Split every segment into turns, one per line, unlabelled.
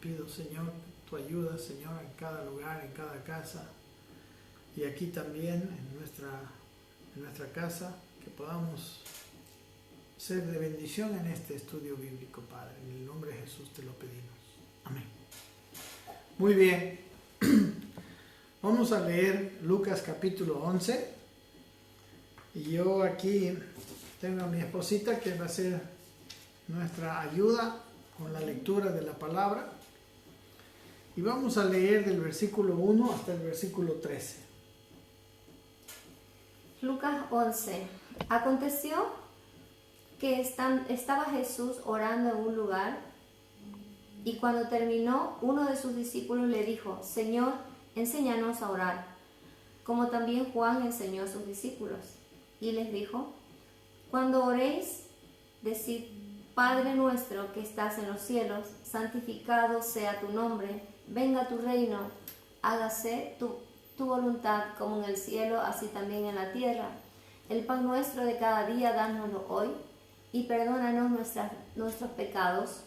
pido, Señor, tu ayuda, Señor, en cada lugar, en cada casa y aquí también en nuestra casa, que podamos ser de bendición en este estudio bíblico, Padre. En el nombre de Jesús te lo pedimos. Amén. Muy bien. Vamos a leer Lucas capítulo 11. Y yo aquí tengo a mi esposita que va a ser nuestra ayuda con la lectura de la palabra. Y vamos a leer del versículo 1 hasta el versículo 13.
Lucas 11. Aconteció que estaba Jesús orando en un lugar, y cuando terminó, uno de sus discípulos le dijo: Señor, enséñanos a orar, como también Juan enseñó a sus discípulos. Y les dijo: Cuando oréis, decid: Padre nuestro que estás en los cielos, santificado sea tu nombre, venga tu reino, hágase tu voluntad como en el cielo, así también en la tierra. El pan nuestro de cada día, dánoslo hoy, y perdónanos nuestros pecados,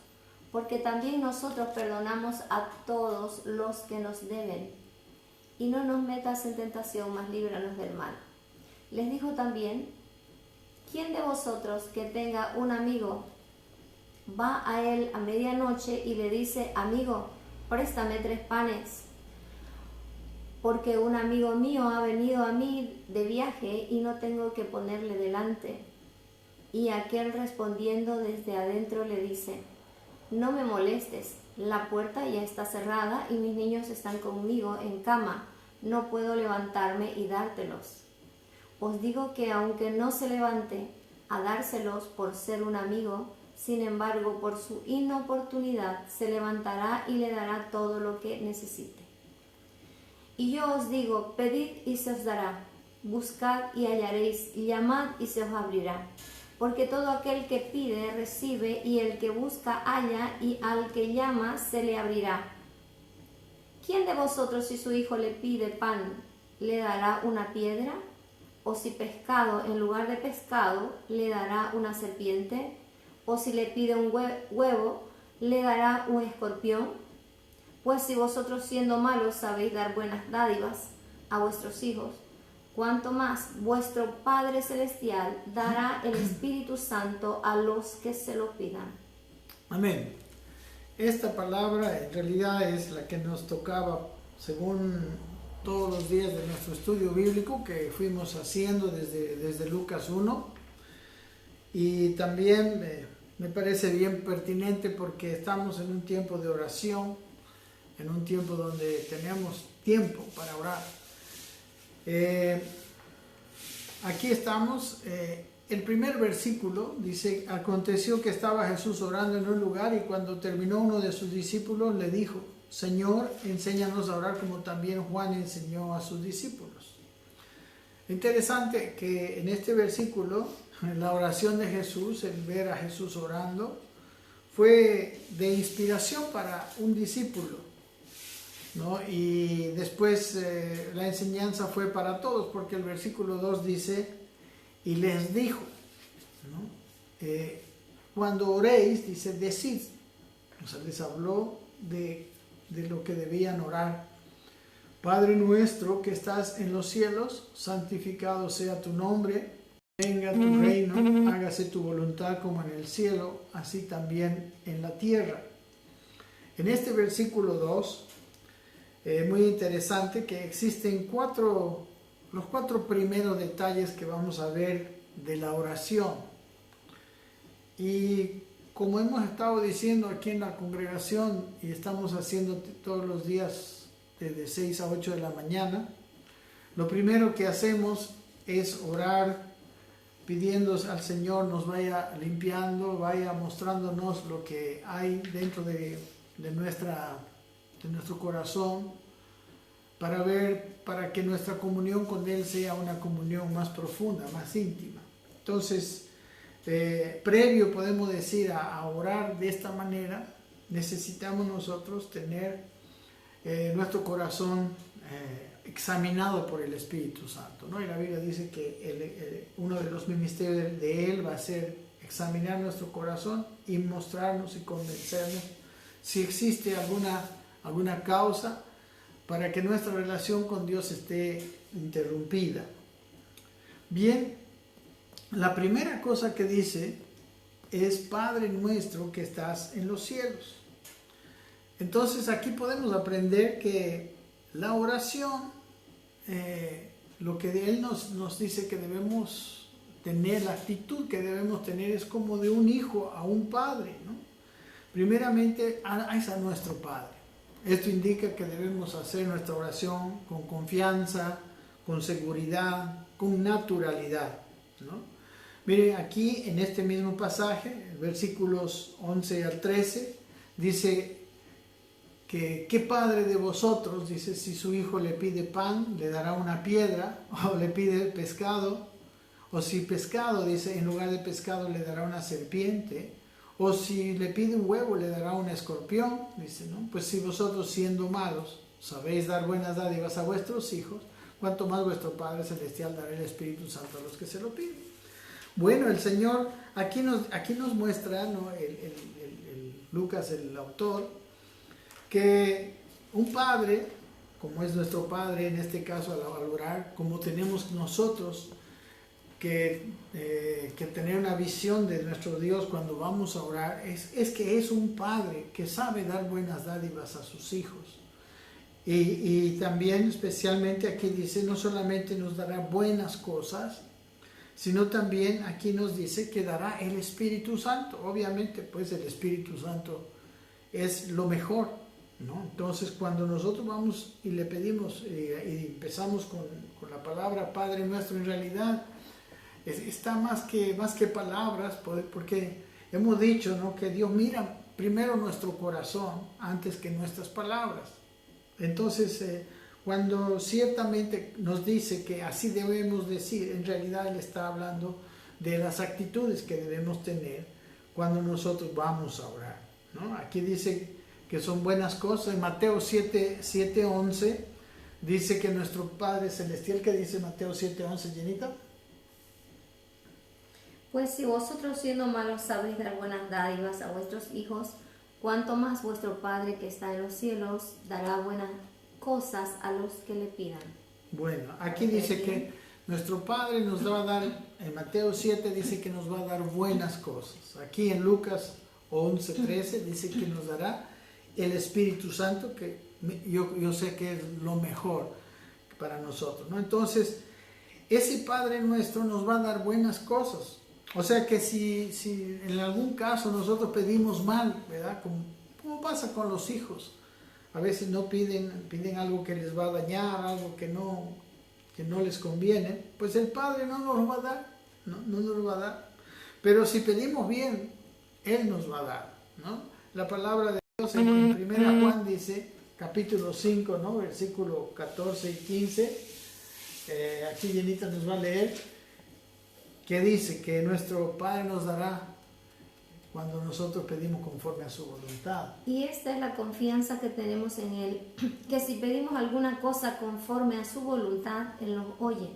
porque también nosotros perdonamos a todos los que nos deben. Y no nos metas en tentación, mas líbranos del mal. Les dijo también: ¿Quién de vosotros que tenga un amigo va a él a medianoche y le dice: Amigo, préstame 3 panes, porque un amigo mío ha venido a mí de viaje y no tengo que ponerle delante? Y aquel respondiendo desde adentro le dice: No me molestes, la puerta ya está cerrada y mis niños están conmigo en cama, no puedo levantarme y dártelos. Os digo que aunque no se levante a dárselos por ser un amigo, sin embargo, por su inoportunidad se levantará y le dará todo lo que necesite. Y yo os digo: pedid y se os dará, buscad y hallaréis, llamad y se os abrirá. Porque todo aquel que pide, recibe, y el que busca, halla, y al que llama, se le abrirá. ¿Quién de vosotros, si su hijo le pide pan, le dará una piedra? ¿O si pescado en lugar de pescado, le dará una serpiente? ¿O si le pide un huevo, le dará un escorpión? Pues si vosotros, siendo malos, sabéis dar buenas dádivas a vuestros hijos, cuánto más vuestro Padre Celestial dará el Espíritu Santo a los que se lo pidan.
Amén. Esta palabra en realidad es la que nos tocaba según todos los días de nuestro estudio bíblico que fuimos haciendo desde Lucas 1. Y también me parece bien pertinente porque estamos en un tiempo de oración, en un tiempo donde tenemos tiempo para orar. Aquí estamos, el primer versículo dice: aconteció que estaba Jesús orando en un lugar, y cuando terminó, uno de sus discípulos le dijo: Señor, enséñanos a orar como también Juan enseñó a sus discípulos. Interesante que en este versículo, la oración de Jesús, el ver a Jesús orando, fue de inspiración para un discípulo, ¿no? Y después la enseñanza fue para todos, porque el versículo 2 dice: y les dijo, ¿no? Cuando oréis, dice, decid. O sea, les habló de lo que debían orar. Padre nuestro que estás en los cielos, santificado sea tu nombre, venga tu reino, hágase tu voluntad como en el cielo, así también en la tierra. En este versículo 2, muy interesante que existen los 4 primeros detalles que vamos a ver de la oración. Y como hemos estado diciendo aquí en la congregación, y estamos haciendo todos los días desde 6 a 8 de la mañana, lo primero que hacemos es orar pidiendo al Señor nos vaya limpiando, vaya mostrándonos lo que hay dentro de nuestro corazón, para que nuestra comunión con Él sea una comunión más profunda, más íntima. Entonces, previo podemos decir a orar de esta manera, necesitamos nosotros tener nuestro corazón examinado por el Espíritu Santo, ¿no? Y la Biblia dice que uno de los ministerios de Él va a ser examinar nuestro corazón y mostrarnos y convencernos si existe alguna causa para que nuestra relación con Dios esté interrumpida. Bien, la primera cosa que dice es Padre nuestro que estás en los cielos. Entonces aquí podemos aprender que la oración, lo que Él nos dice que debemos tener, la actitud que debemos tener es como de un hijo a un padre, ¿no? Primeramente es a nuestro Padre. Esto indica que debemos hacer nuestra oración con confianza, con seguridad, con naturalidad, ¿no? Mire, aquí en este mismo pasaje, versículos 11 al 13, dice que ¿qué padre de vosotros, dice, si su hijo le pide pan, le dará una piedra, o le pide pescado, o si pescado, dice, en lugar de pescado le dará una serpiente, o si le pide un huevo, le dará un escorpión, dice, ¿no? Pues si vosotros siendo malos sabéis dar buenas dádivas a vuestros hijos, cuanto más vuestro Padre Celestial dará el Espíritu Santo a los que se lo piden. Bueno, el Señor aquí nos muestra, ¿no? Lucas, el autor, que un padre, como es nuestro Padre en este caso al orar, como tenemos nosotros que tener una visión de nuestro Dios cuando vamos a orar, es que es un Padre que sabe dar buenas dádivas a sus hijos. Y también especialmente aquí dice, no solamente nos dará buenas cosas, sino también aquí nos dice que dará el Espíritu Santo. Obviamente, pues el Espíritu Santo es lo mejor, ¿no? Entonces, cuando nosotros vamos y le pedimos y empezamos con la palabra Padre nuestro, en realidad está más que palabras, porque hemos dicho, ¿no?, que Dios mira primero nuestro corazón antes que nuestras palabras. Entonces, cuando ciertamente nos dice que así debemos decir, en realidad Él está hablando de las actitudes que debemos tener cuando nosotros vamos a orar, ¿no? Aquí dice que son buenas cosas. En Mateo 7:11 dice que nuestro Padre Celestial, ¿qué dice Mateo 7:11, Jenita?
Pues si vosotros siendo malos sabéis dar buenas dádivas a vuestros hijos, cuánto más vuestro Padre que está en los cielos dará buenas cosas a los que le pidan.
Bueno, aquí dice que nuestro Padre nos va a dar, en Mateo 7 dice que nos va a dar buenas cosas. Aquí en Lucas 11:13 dice que nos dará el Espíritu Santo, que yo sé que es lo mejor para nosotros, ¿no? Entonces, ese Padre nuestro nos va a dar buenas cosas. O sea que si en algún caso nosotros pedimos mal, ¿verdad? Como pasa con los hijos. A veces no piden algo que les va a dañar, algo que no les conviene, pues el Padre no nos lo va a dar, no nos lo va a dar. Pero si pedimos bien, Él nos va a dar, ¿no? La palabra de Dios en 1 Juan dice, capítulo 5, ¿no?, versículo 14 y 15, aquí Jenita nos va a leer, que dice que nuestro Padre nos dará cuando nosotros pedimos conforme a su voluntad.
Y esta es la confianza que tenemos en Él, que si pedimos alguna cosa conforme a su voluntad, Él nos oye.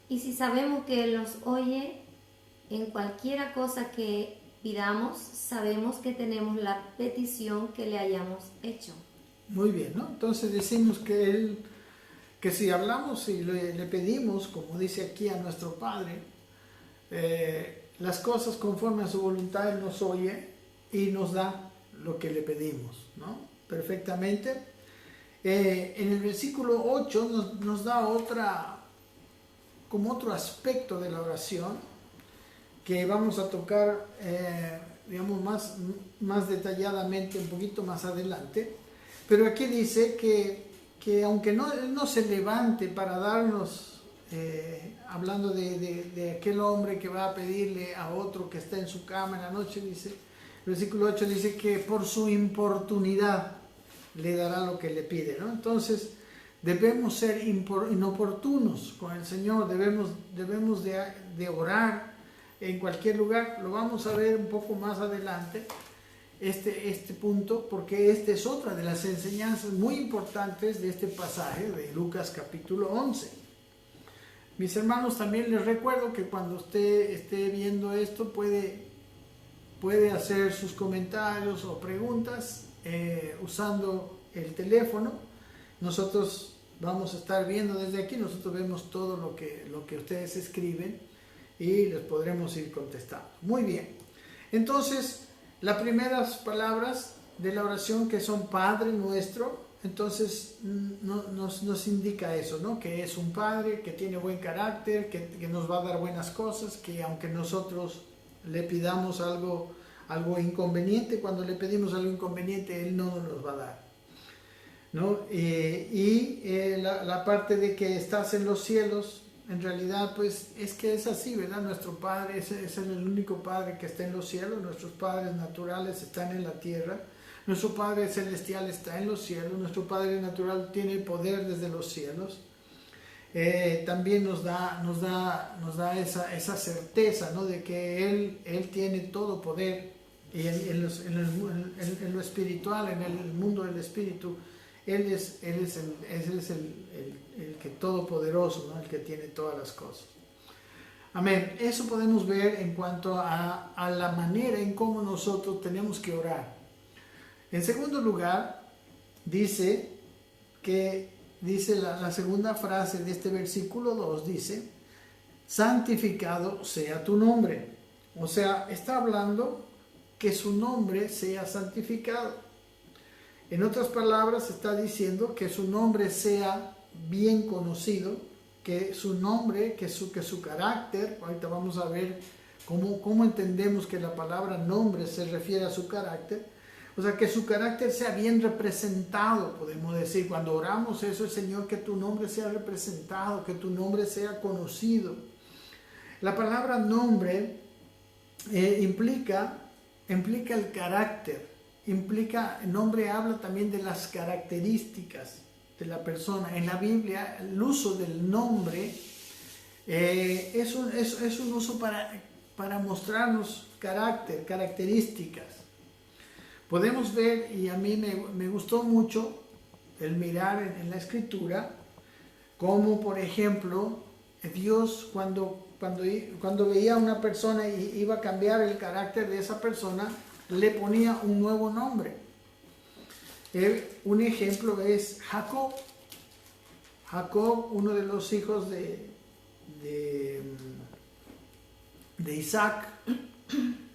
Y si sabemos que Él nos oye, en cualquiera cosa que pidamos, sabemos que tenemos la petición que le hayamos hecho.
Muy bien, ¿no? Entonces decimos que si hablamos y le pedimos, como dice aquí a nuestro Padre, las cosas conforme a su voluntad, Él nos oye y nos da lo que le pedimos, ¿no? Perfectamente. En el versículo 8 nos da otro aspecto de la oración que vamos a tocar, digamos, más detalladamente un poquito más adelante. Pero aquí dice que aunque no se levante para darnos, hablando de aquel hombre que va a pedirle a otro que está en su cama en la noche, dice, el versículo 8 dice que por su importunidad le dará lo que le pide, ¿no? Entonces debemos ser inoportunos con el Señor, debemos de orar en cualquier lugar. Lo vamos a ver un poco más adelante, este punto, porque esta es otra de las enseñanzas muy importantes de este pasaje de Lucas capítulo 11. Mis hermanos, también les recuerdo que cuando usted esté viendo esto puede puede hacer sus comentarios o preguntas usando el teléfono. Nosotros vamos a estar viendo desde aquí, nosotros vemos todo lo que ustedes escriben y les podremos ir contestando. Muy bien. Entonces, las primeras palabras de la oración, que son Padre Nuestro, entonces nos indica eso, ¿no? Que es un Padre que tiene buen carácter, que nos va a dar buenas cosas, que aunque nosotros le pidamos algo inconveniente, cuando le pedimos algo inconveniente, Él no nos lo va a dar, ¿no? La parte de que estás en los cielos, en realidad pues es que es así, ¿verdad? Nuestro Padre es el único Padre que está en los cielos. Nuestros padres naturales están en la tierra, nuestro Padre celestial está en los cielos, nuestro Padre natural tiene el poder desde los cielos. También nos da esa certeza, ¿no? De que Él tiene todo poder, y en lo espiritual, en el mundo del espíritu, Él es el que todopoderoso, ¿no? El que tiene todas las cosas. Amén. Eso podemos ver en cuanto a la manera en cómo nosotros tenemos que orar. En segundo lugar, dice la segunda frase de este versículo 2, dice, santificado sea tu nombre. O sea, está hablando que su nombre sea santificado. En otras palabras, está diciendo que su nombre sea bien conocido, que su nombre, que su carácter, ahorita vamos a ver cómo entendemos que la palabra nombre se refiere a su carácter. O sea, que su carácter sea bien representado, podemos decir. Cuando oramos eso, Señor, que tu nombre sea representado, que tu nombre sea conocido. La palabra nombre implica el carácter. El nombre habla también de las características de la persona. En la Biblia, el uso del nombre es un uso para mostrarnos características. Podemos ver, y a mí me gustó mucho el mirar en la Escritura, como por ejemplo, Dios cuando veía a una persona y iba a cambiar el carácter de esa persona, le ponía un nuevo nombre. Un ejemplo es Jacob. Jacob, uno de los hijos de Isaac,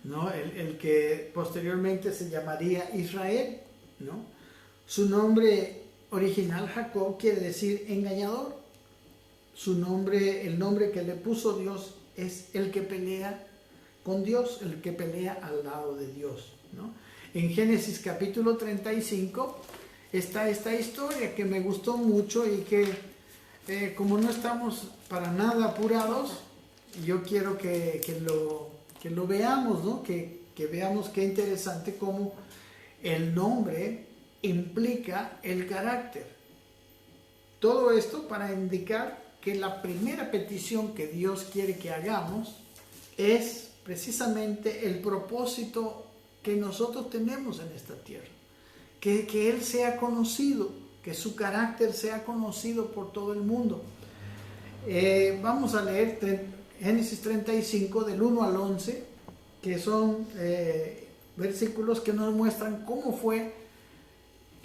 ¿no? El que posteriormente se llamaría Israel, ¿no? Su nombre original, Jacob, quiere decir engañador. El nombre que le puso Dios es el que pelea con Dios, el que pelea al lado de Dios, ¿no? En Génesis capítulo 35 está esta historia que me gustó mucho y que como no estamos para nada apurados, yo quiero que lo veamos, ¿no? Que veamos qué interesante cómo el nombre implica el carácter. Todo esto para indicar que la primera petición que Dios quiere que hagamos es precisamente el propósito que nosotros tenemos en esta tierra. Que Él sea conocido, que su carácter sea conocido por todo el mundo. Vamos a leer Génesis 35 del 1 al 11, que son versículos que nos muestran cómo fue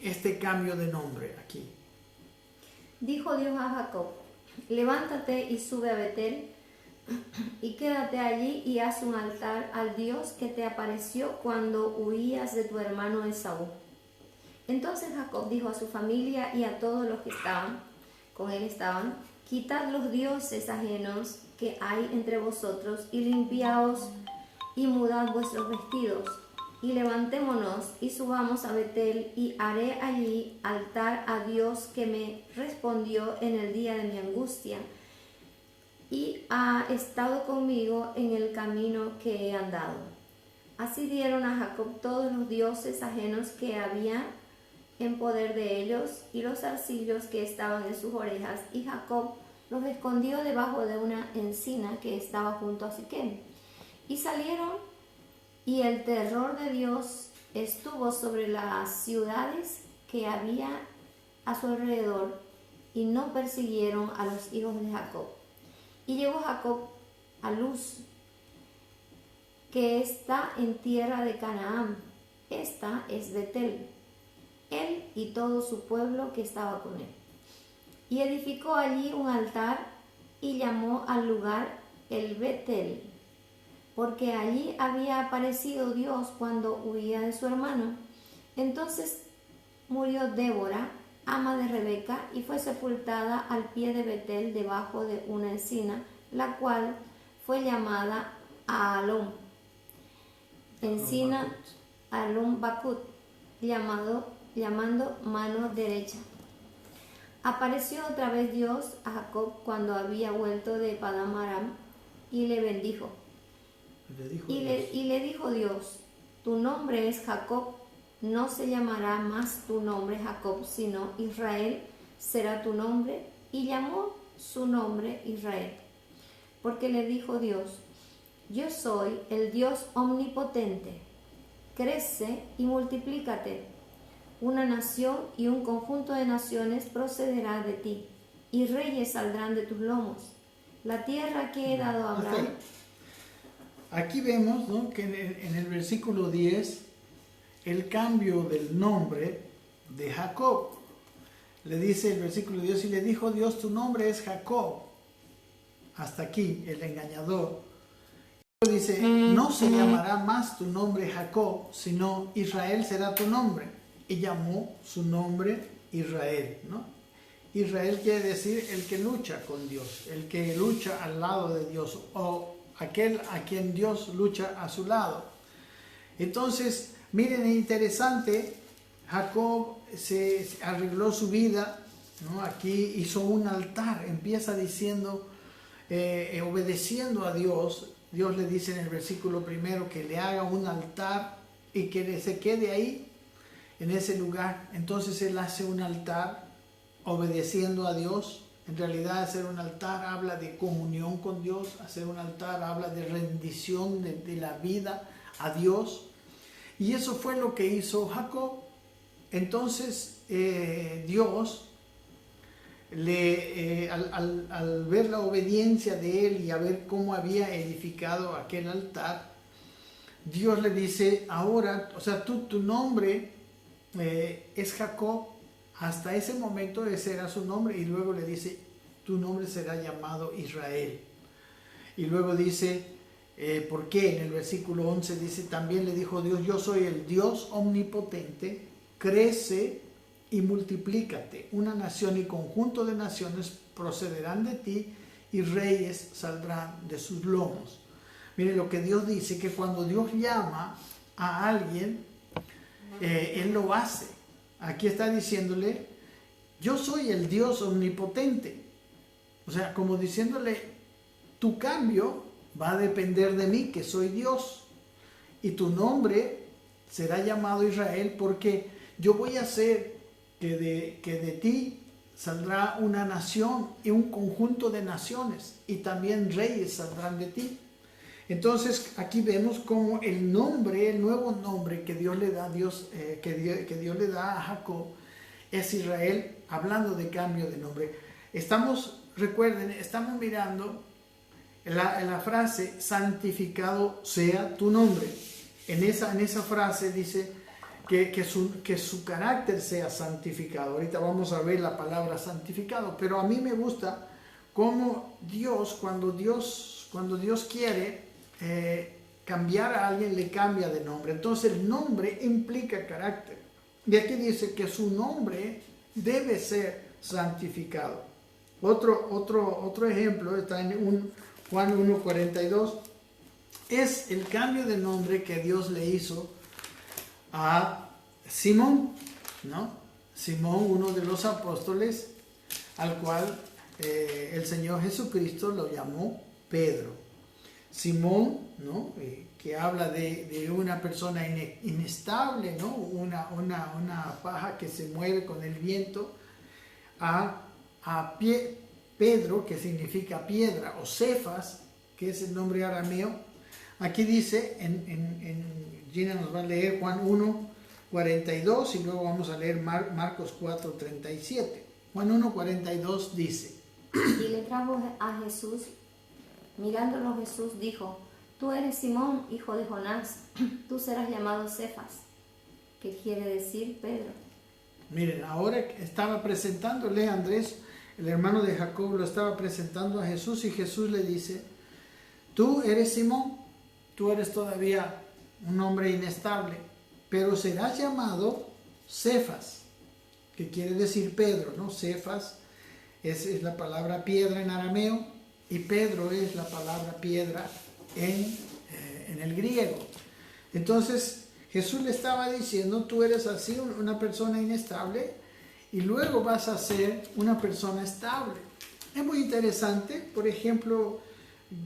este cambio de nombre aquí.
Dijo Dios a Jacob, levántate y sube a Betel, y quédate allí y haz un altar al Dios que te apareció cuando huías de tu hermano Esaú. Entonces Jacob dijo a su familia y a todos los que con él estaban, quitad los dioses ajenos que hay entre vosotros y limpiaos y mudad vuestros vestidos y levantémonos y subamos a Betel y haré allí altar a Dios que me respondió en el día de mi angustia y ha estado conmigo en el camino que he andado. Así dieron a Jacob todos los dioses ajenos que había en poder de ellos y los zarcillos que estaban en sus orejas, y Jacob los escondió debajo de una encina que estaba junto a Siquem. Y salieron, y el terror de Dios estuvo sobre las ciudades que había a su alrededor, y no persiguieron a los hijos de Jacob. Y llegó Jacob a Luz, que está en tierra de Canaán. Esta es Betel, él y todo su pueblo que estaba con él. Y edificó allí un altar y llamó al lugar el Betel, porque allí había aparecido Dios cuando huía de su hermano. Entonces murió Débora, ama de Rebeca, y fue sepultada al pie de Betel debajo de una encina, la cual fue llamada Aalón, encina Aalón Bakut, llamando mano derecha. Apareció otra vez Dios a Jacob cuando había vuelto de Padán Aram y le bendijo. Y le dijo Dios: tu nombre es Jacob, no se llamará más tu nombre Jacob, sino Israel será tu nombre. Y llamó su nombre Israel, porque le dijo Dios: yo soy el Dios omnipotente, crece y multiplícate. Una nación y un conjunto de naciones procederá de ti, y reyes saldrán de tus lomos. La tierra que he dado a Abraham.
Aquí vemos, ¿no?, que en el versículo 10, el cambio del nombre de Jacob. Le dice el versículo 10, y le dijo Dios: tu nombre es Jacob. Hasta aquí, el engañador. Dice: no se llamará más tu nombre Jacob, sino Israel será tu nombre. Y llamó su nombre Israel, ¿no? Israel quiere decir el que lucha con Dios, el que lucha al lado de Dios, o aquel a quien Dios lucha a su lado. Entonces, miren, es interesante, Jacob se arregló su vida, ¿no? Aquí hizo un altar, empieza diciendo, obedeciendo a Dios. Dios le dice en el versículo primero que le haga un altar y que se quede ahí, en ese lugar. Entonces él hace un altar obedeciendo a Dios. En realidad, hacer un altar habla de comunión con Dios. Hacer un altar habla de rendición de la vida a Dios. Y eso fue lo que hizo Jacob. Entonces Dios, al ver la obediencia de él y a ver cómo había edificado aquel altar, Dios le dice: ahora, o sea, tu nombre es Jacob. Hasta ese momento ese era su nombre, y luego le dice: tu nombre será llamado Israel. Y luego dice, ¿por qué? En el versículo 11 dice: también le dijo Dios: yo soy el Dios omnipotente, crece y multiplícate. Una nación y conjunto de naciones procederán de ti, y reyes saldrán de sus lomos. Mire lo que Dios dice, que cuando Dios llama a alguien, Él lo hace. Aquí está diciéndole: yo soy el Dios omnipotente. O sea, como diciéndole: tu cambio va a depender de mí, que soy Dios. Y tu nombre será llamado Israel, porque yo voy a hacer que de ti saldrá una nación y un conjunto de naciones, y también reyes saldrán de ti. Entonces aquí vemos cómo el nombre, el nuevo nombre que Dios le da a que Dios le da a Jacob es Israel, hablando de cambio de nombre. Recuerden, estamos mirando la frase: santificado sea tu nombre. En esa frase dice que su carácter sea santificado. Ahorita vamos a ver la palabra santificado, pero a mí me gusta cómo Dios, cuando Dios quiere cambiar a alguien, le cambia de nombre. Entonces el nombre implica carácter. Y aquí dice que su nombre debe ser santificado. Otro ejemplo está en Juan 1:42. Es el cambio de nombre que Dios le hizo a Simón, ¿no? Simón, uno de los apóstoles, al cual el Señor Jesucristo lo llamó Pedro. Simón, ¿no? Que habla de una persona inestable, ¿no? Una paja que se mueve con el viento, Pedro, que significa piedra, o Cefas, que es el nombre arameo. Aquí dice, Gina nos va a leer Juan 1:42, y luego vamos a leer Marcos 4:37. Juan 1:42 dice:
y le trajo a Jesús. Mirándolo, Jesús dijo: tú eres Simón, hijo de Jonás, tú serás llamado Cefas, que quiere decir Pedro.
Miren, ahora estaba presentándole a Andrés, el hermano de Jacob, lo estaba presentando a Jesús y Jesús le dice, tú eres Simón, tú eres todavía un hombre inestable, pero serás llamado Cefas, que quiere decir Pedro, ¿no? Cefas es la palabra piedra en arameo y Pedro es la palabra piedra en el griego. Entonces Jesús le estaba diciendo, tú eres así una persona inestable y luego vas a ser una persona estable. Es muy interesante, por ejemplo,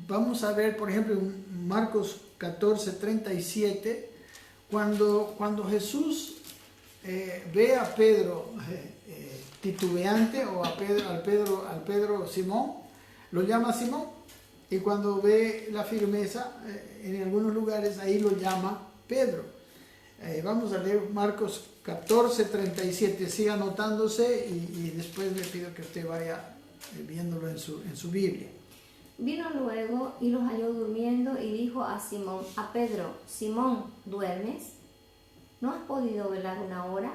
vamos a ver, por ejemplo, en Marcos 14:37, cuando Jesús ve a Pedro titubeante o al Pedro Simón, lo llama Simón, y cuando ve la firmeza en algunos lugares ahí lo llama Pedro. Vamos a leer Marcos 14:37, siga anotándose y después le pido que usted vaya viéndolo en su Biblia.
Vino luego y los halló durmiendo y dijo a Pedro, Simón, ¿duermes? ¿No has podido velar una hora?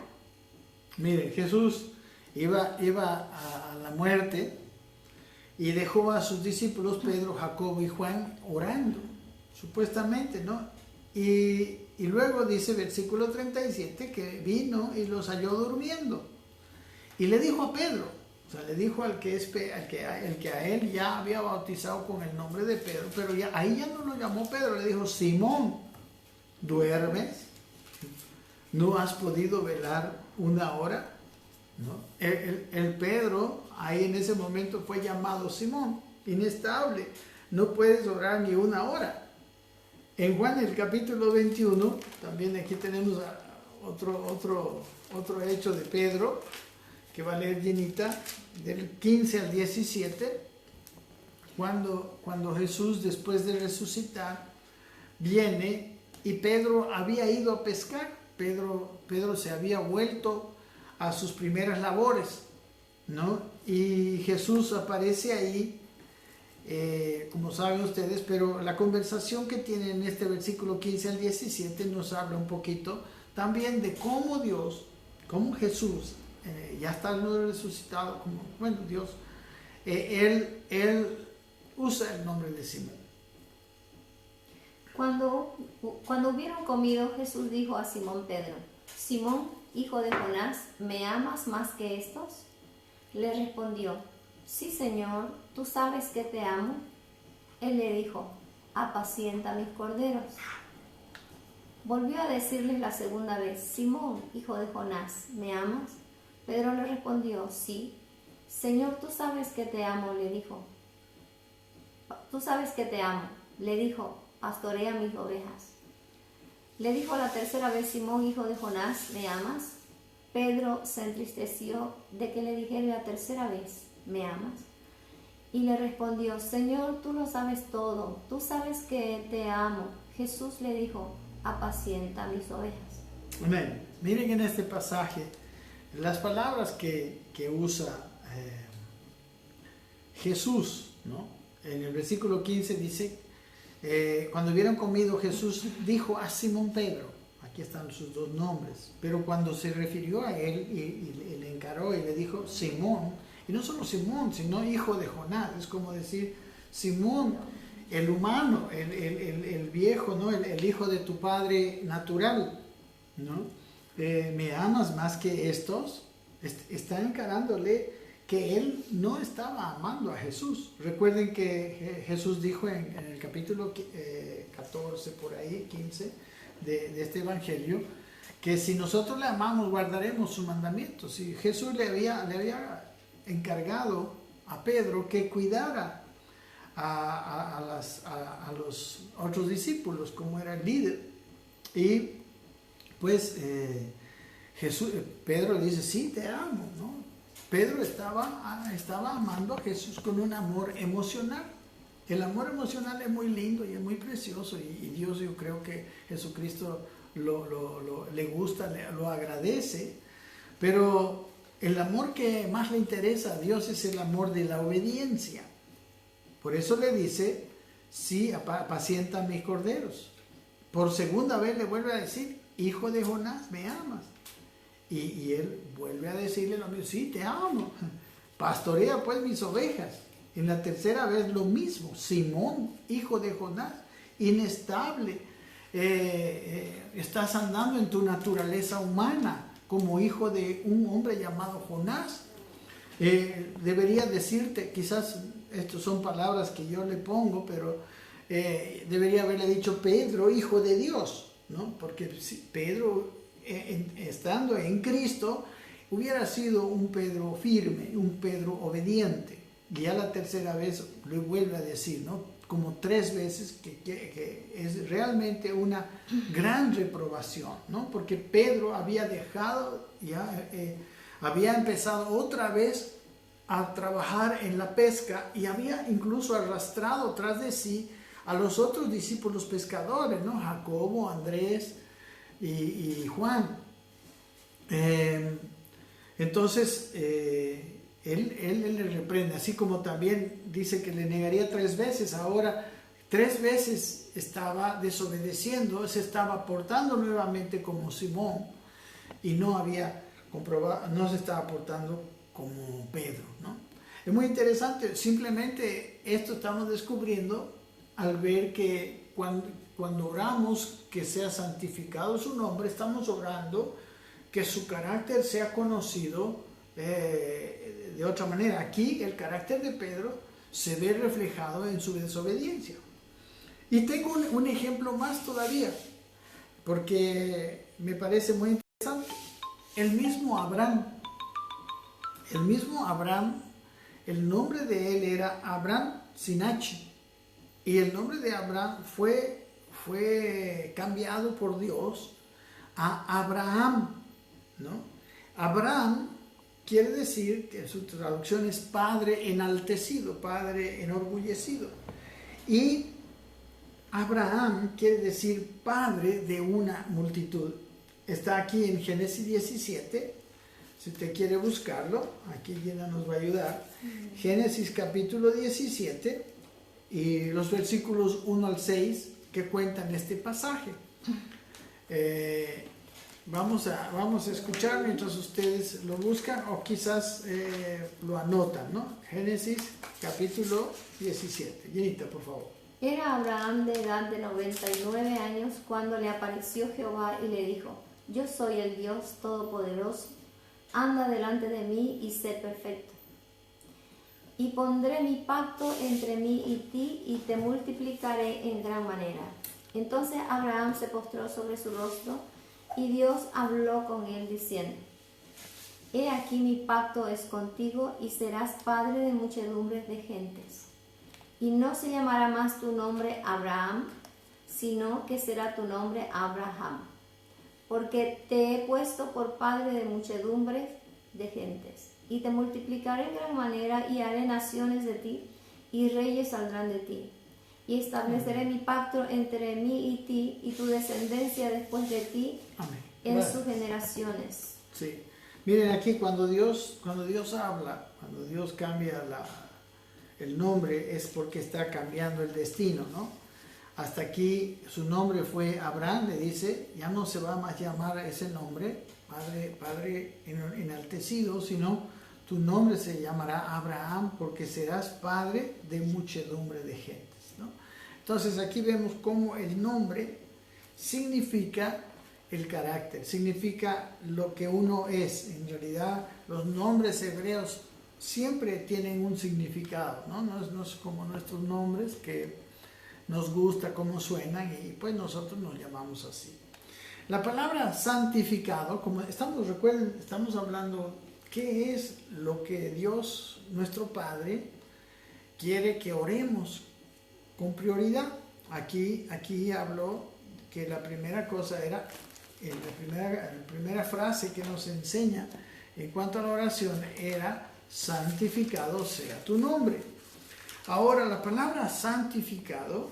Mire, Jesús iba a la muerte y dejó a sus discípulos Pedro, Jacobo y Juan orando, supuestamente, ¿no? Y luego dice versículo 37 que vino y los halló durmiendo. Y le dijo a Pedro, o sea, le dijo el que a él ya había bautizado con el nombre de Pedro, pero ahí ya no lo llamó Pedro, le dijo, Simón, ¿duermes? ¿No has podido velar una hora? ¿No? El Pedro ahí en ese momento fue llamado Simón, inestable, no puedes orar ni una hora. En Juan el capítulo 21, también aquí tenemos otro hecho de Pedro, que va a leer Jenita, del 15 al 17, cuando Jesús después de resucitar viene y Pedro había ido a pescar, Pedro se había vuelto a sus primeras labores, ¿no? Y Jesús aparece ahí, como saben ustedes, pero la conversación que tiene en este versículo 15 al 17 nos habla un poquito también de cómo Jesús, ya está resucitado, Dios, él usa el nombre de Simón.
Cuando hubieron comido, Jesús dijo a Simón Pedro, Simón, hijo de Jonás, ¿me amas más que estos? Le respondió, sí, Señor, tú sabes que te amo. Él le dijo, apacienta mis corderos. Volvió a decirles la segunda vez, Simón, hijo de Jonás, ¿me amas? Pedro le respondió, sí. Señor, tú sabes que te amo, le dijo. Tú sabes que te amo. Le dijo, pastorea mis ovejas. Le dijo la tercera vez, Simón, hijo de Jonás, ¿me amas? Pedro se entristeció de que le dijera la tercera vez, ¿me amas? Y le respondió, Señor, tú lo sabes todo, tú sabes que te amo. Jesús le dijo, apacienta mis ovejas.
Amén. Miren en este pasaje las palabras que usa Jesús, ¿no? En el versículo 15 dice, cuando hubieron comido, Jesús dijo a Simón Pedro, aquí están sus dos nombres, pero cuando se refirió a él y le encaró y le dijo Simón, y no solo Simón, sino hijo de Jonás, es como decir Simón, el humano, el viejo, ¿no? El hijo de tu padre natural, ¿no? ¿Me amas más que estos? Está encarándole que él no estaba amando a Jesús. Recuerden que Jesús dijo en el capítulo 14, por ahí, 15, de este evangelio, que si nosotros le amamos, guardaremos sus mandamientos. Y Jesús le había encargado a Pedro que cuidara a los otros discípulos, como era el líder. Y pues Pedro dice, sí, te amo, ¿no? Pedro estaba amando a Jesús con un amor emocional. El amor emocional es muy lindo y es muy precioso, y Dios, yo creo que Jesucristo le gusta, lo agradece, pero el amor que más le interesa a Dios es el amor de la obediencia. Por eso le dice, sí, apacienta mis corderos. Por segunda vez le vuelve a decir, hijo de Jonás, ¿me amas? Y él vuelve a decirle lo mismo, sí, te amo, pastorea pues mis ovejas. En la tercera vez lo mismo, Simón, hijo de Jonás, inestable, estás andando en tu naturaleza humana como hijo de un hombre llamado Jonás. Debería decirte, quizás estas son palabras que yo le pongo, pero debería haberle dicho Pedro, hijo de Dios, ¿no? Porque si Pedro, estando en Cristo, hubiera sido un Pedro firme, un Pedro obediente. Y ya la tercera vez le vuelve a decir, ¿no? Como 3 veces que es realmente una gran reprobación, ¿no? Porque Pedro había dejado, ya había empezado otra vez a trabajar en la pesca y había incluso arrastrado tras de sí a los otros discípulos pescadores, ¿no? Jacobo, Andrés y Juan. Entonces, él le reprende, así como también dice que le negaría 3 veces. Ahora 3 veces estaba desobedeciendo, se estaba portando nuevamente como Simón y no se estaba portando como Pedro, ¿no? Es muy interesante, simplemente esto estamos descubriendo al ver que cuando oramos que sea santificado su nombre, estamos orando que su carácter sea conocido de otra manera. Aquí el carácter de Pedro se ve reflejado en su desobediencia. Y tengo un ejemplo más todavía, porque me parece muy interesante. El mismo Abraham, el nombre de él era Abraham sin H, y el nombre de Abraham fue cambiado por Dios a Abraham, ¿no? Abraham quiere decir que su traducción es padre enaltecido, padre enorgullecido. Y Abraham quiere decir padre de una multitud. Está aquí en Génesis 17, si usted quiere buscarlo, aquí Gina nos va a ayudar. Génesis capítulo 17 y los versículos 1 al 6 que cuentan este pasaje. Vamos a escuchar mientras ustedes lo buscan o quizás lo anotan, ¿no? Génesis capítulo 17. Ginita, por favor.
Era Abraham de edad de 99 años cuando le apareció Jehová y le dijo: Yo soy el Dios Todopoderoso, anda delante de mí y sé perfecto. Y pondré mi pacto entre mí y ti y te multiplicaré en gran manera. Entonces Abraham se postró sobre su rostro y Dios habló con él diciendo: He aquí mi pacto es contigo y serás padre de muchedumbres de gentes. Y no se llamará más tu nombre Abraham, sino que será tu nombre Abraham, porque te he puesto por padre de muchedumbres de gentes. Y te multiplicaré en gran manera y haré naciones de ti, y reyes saldrán de ti. Y estableceré mi pacto entre mí y ti y tu descendencia después de ti.
Amén.
En
Gracias.
sus generaciones.
Sí. Miren aquí cuando Dios habla, cuando Dios cambia el nombre, es porque está cambiando el destino, ¿no? Hasta aquí su nombre fue Abraham, le dice, ya no se va más a llamar ese nombre, padre enaltecido, sino tu nombre se llamará Abraham porque serás padre de muchedumbre de gentes, ¿no? Entonces aquí vemos cómo el nombre significa el carácter, significa lo que uno es. En realidad los nombres hebreos siempre tienen un significado, ¿no? No es como nuestros nombres que nos gusta cómo suenan y pues nosotros nos llamamos así. La palabra santificado, como recuerden, estamos hablando qué es lo que Dios, nuestro Padre, quiere que oremos con prioridad. Aquí habló que la primera cosa era, la primera frase que nos enseña en cuanto a la oración era: santificado sea tu nombre. Ahora, la palabra santificado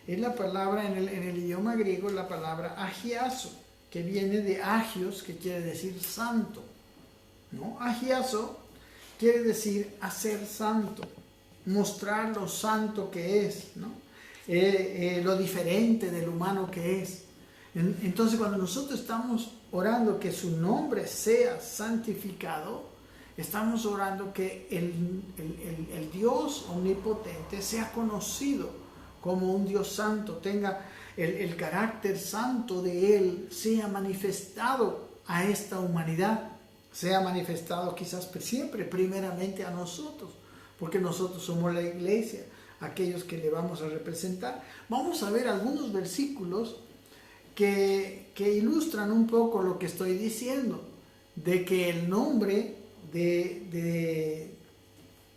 es la palabra en el idioma griego, la palabra agiazo, que viene de agios, que quiere decir santo, ¿no? Agiazo quiere decir hacer santo, mostrar lo santo que es, ¿no? lo diferente del humano que es. Entonces cuando nosotros estamos orando que su nombre sea santificado, estamos orando que el Dios omnipotente sea conocido como un Dios santo, tenga el carácter santo de Él, sea manifestado a esta humanidad, sea manifestado quizás siempre primeramente a nosotros, porque nosotros somos la iglesia, aquellos que le vamos a representar. Vamos a ver algunos versículos que ilustran un poco lo que estoy diciendo, de que el nombre de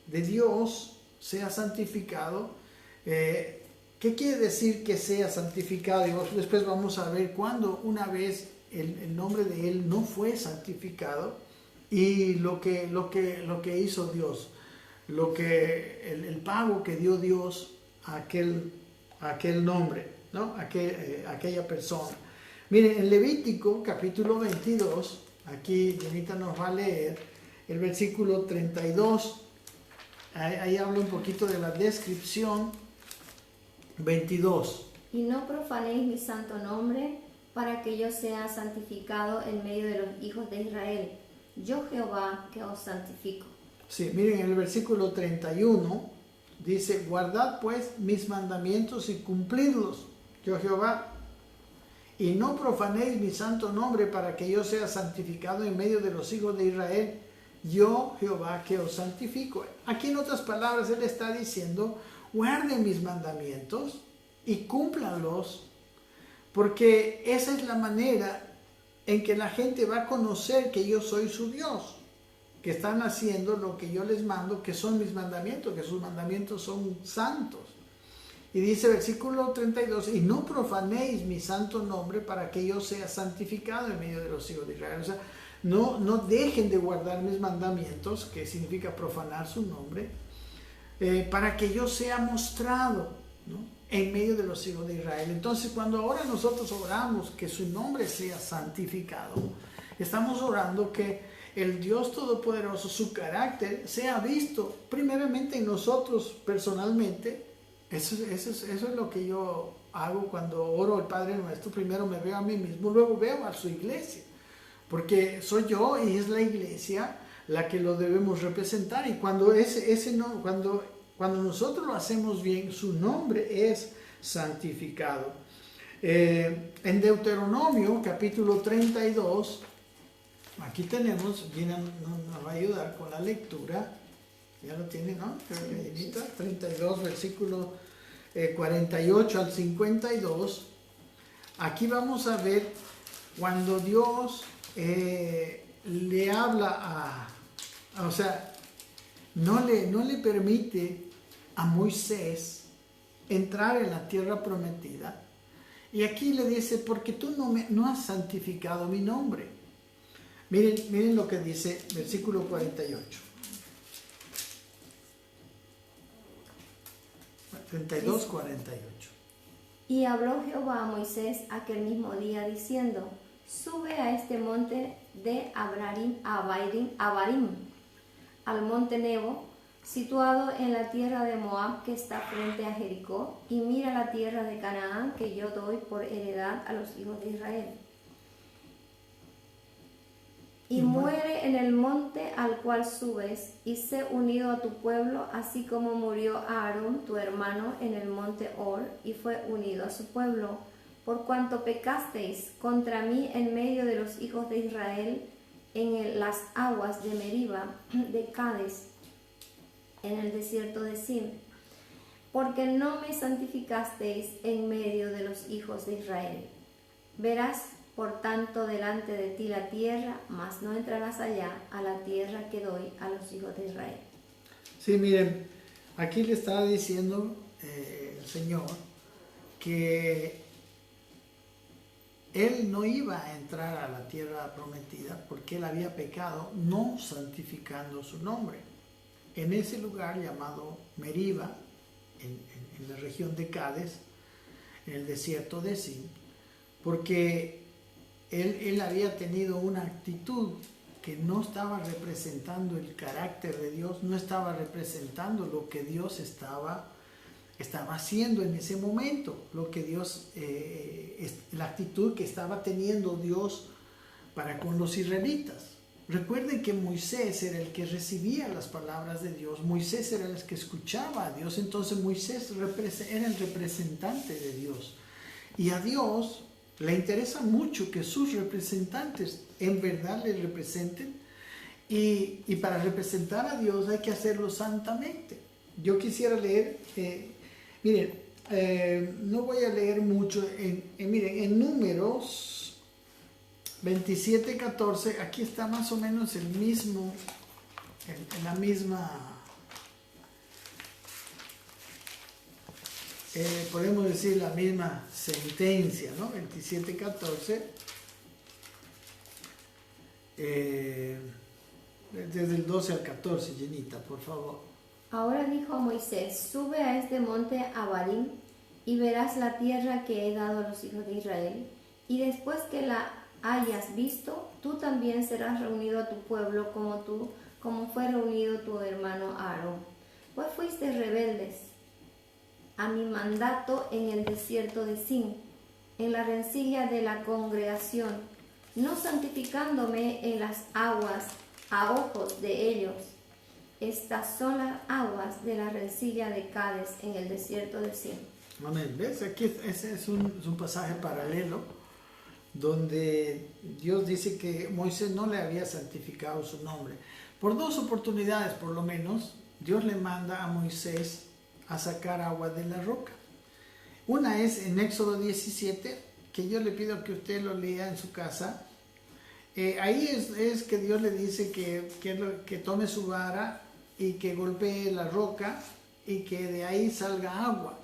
Dios sea santificado. ¿Qué quiere decir que sea santificado? Y después vamos a ver cuándo una vez el nombre de Él no fue santificado y lo que hizo Dios, el pago que dio Dios a aquel nombre, ¿no? Aquella persona. Miren, en Levítico capítulo 22, aquí Janita nos va a leer el versículo 32, ahí habla un poquito de la descripción. 22.
Y no profanéis mi santo nombre, para que yo sea santificado en medio de los hijos de Israel. Yo Jehová que os santifico.
Sí, miren, en el versículo 31 dice, guardad pues mis mandamientos y cumplidlos, yo Jehová. Y no profanéis mi santo nombre, para que yo sea santificado en medio de los hijos de Israel. Yo Jehová que os santifico. Aquí en otras palabras Él está diciendo, guarden mis mandamientos y cúmplanlos, porque esa es la manera en que la gente va a conocer que yo soy su Dios, que están haciendo lo que yo les mando, que son mis mandamientos, que sus mandamientos son santos. Y dice versículo 32, y no profanéis mi santo nombre, para que yo sea santificado en medio de los hijos de Israel. O sea, no dejen de guardar mis mandamientos, que significa profanar su nombre, para que yo sea mostrado, ¿no?, en medio de los hijos de Israel. Entonces, cuando ahora nosotros oramos que su nombre sea santificado, estamos orando que el Dios Todopoderoso, su carácter, sea visto primeramente en nosotros personalmente. Eso es lo que yo hago cuando oro al Padre Nuestro. Primero me veo a mí mismo, luego veo a su iglesia, porque soy yo y es la iglesia la que lo debemos representar. Y cuando cuando nosotros lo hacemos bien, su nombre es santificado. En Deuteronomio capítulo 32, aquí tenemos, Gina nos va a ayudar con la lectura, ya lo tiene, ¿no? Sí. 32, versículo 48 al 52. Aquí vamos a ver cuando Dios le habla o sea, no le permite a Moisés entrar en la tierra prometida. Y aquí le dice, porque tú no has santificado mi nombre. Miren lo que dice versículo 48. 32, 48.
Y habló Jehová a Moisés aquel mismo día diciendo, sube a este monte de Abarim, al monte Nebo, situado en la tierra de Moab, que está frente a Jericó, y mira la tierra de Canaán, que yo doy por heredad a los hijos de Israel. Y muere en el monte al cual subes, y sé unido a tu pueblo, así como murió Aarón, tu hermano, en el monte Hor, y fue unido a su pueblo, por cuanto pecasteis contra mí en medio de los hijos de Israel, en las aguas de Meriba, de Cades, en el desierto de Sin, porque no me santificasteis en medio de los hijos de Israel. Verás, por tanto, delante de ti la tierra, mas no entrarás allá a la tierra que doy a los hijos de Israel.
Sí, miren, aquí le estaba diciendo el Señor que Él no iba a entrar a la tierra prometida porque Él había pecado no santificando su nombre. En ese lugar llamado Meriba, en la región de Cades, en el desierto de Sin, porque él había tenido una actitud que no estaba representando el carácter de Dios, no estaba representando lo que Dios estaba estaba haciendo en ese momento, lo que Dios, la actitud que estaba teniendo Dios para con los israelitas. Recuerden que Moisés era el que recibía las palabras de Dios, Moisés era el que escuchaba a Dios, entonces Moisés era el representante de Dios. Y a Dios le interesa mucho que sus representantes en verdad le representen, y para representar a Dios hay que hacerlo santamente. Yo quisiera leer, miren, no voy a leer mucho, miren, en Números 27:14, aquí está más o menos el mismo, en la misma, podemos decir la misma sentencia, ¿no? 27:14, desde el 12 al 14, Jenita, por favor.
Ahora dijo a Moisés, sube a este monte Abarim y verás la tierra que he dado a los hijos de Israel, y después que la hayas visto, tú también serás reunido a tu pueblo como fue reunido tu hermano Aarón. Pues fuiste rebeldes a mi mandato en el desierto de Sin, en la rencilla de la congregación, no santificándome en las aguas a ojos de ellos. Estas son las aguas de la rencilla de Cades en el desierto de Sin.
Amén. ¿Ves? Aquí ese es un pasaje paralelo donde Dios dice que Moisés no le había santificado su nombre. Por 2 oportunidades, por lo menos, Dios le manda a Moisés a sacar agua de la roca. Una es en Éxodo 17, que yo le pido que usted lo lea en su casa. Ahí es que Dios le dice que tome su vara y que golpee la roca y que de ahí salga agua.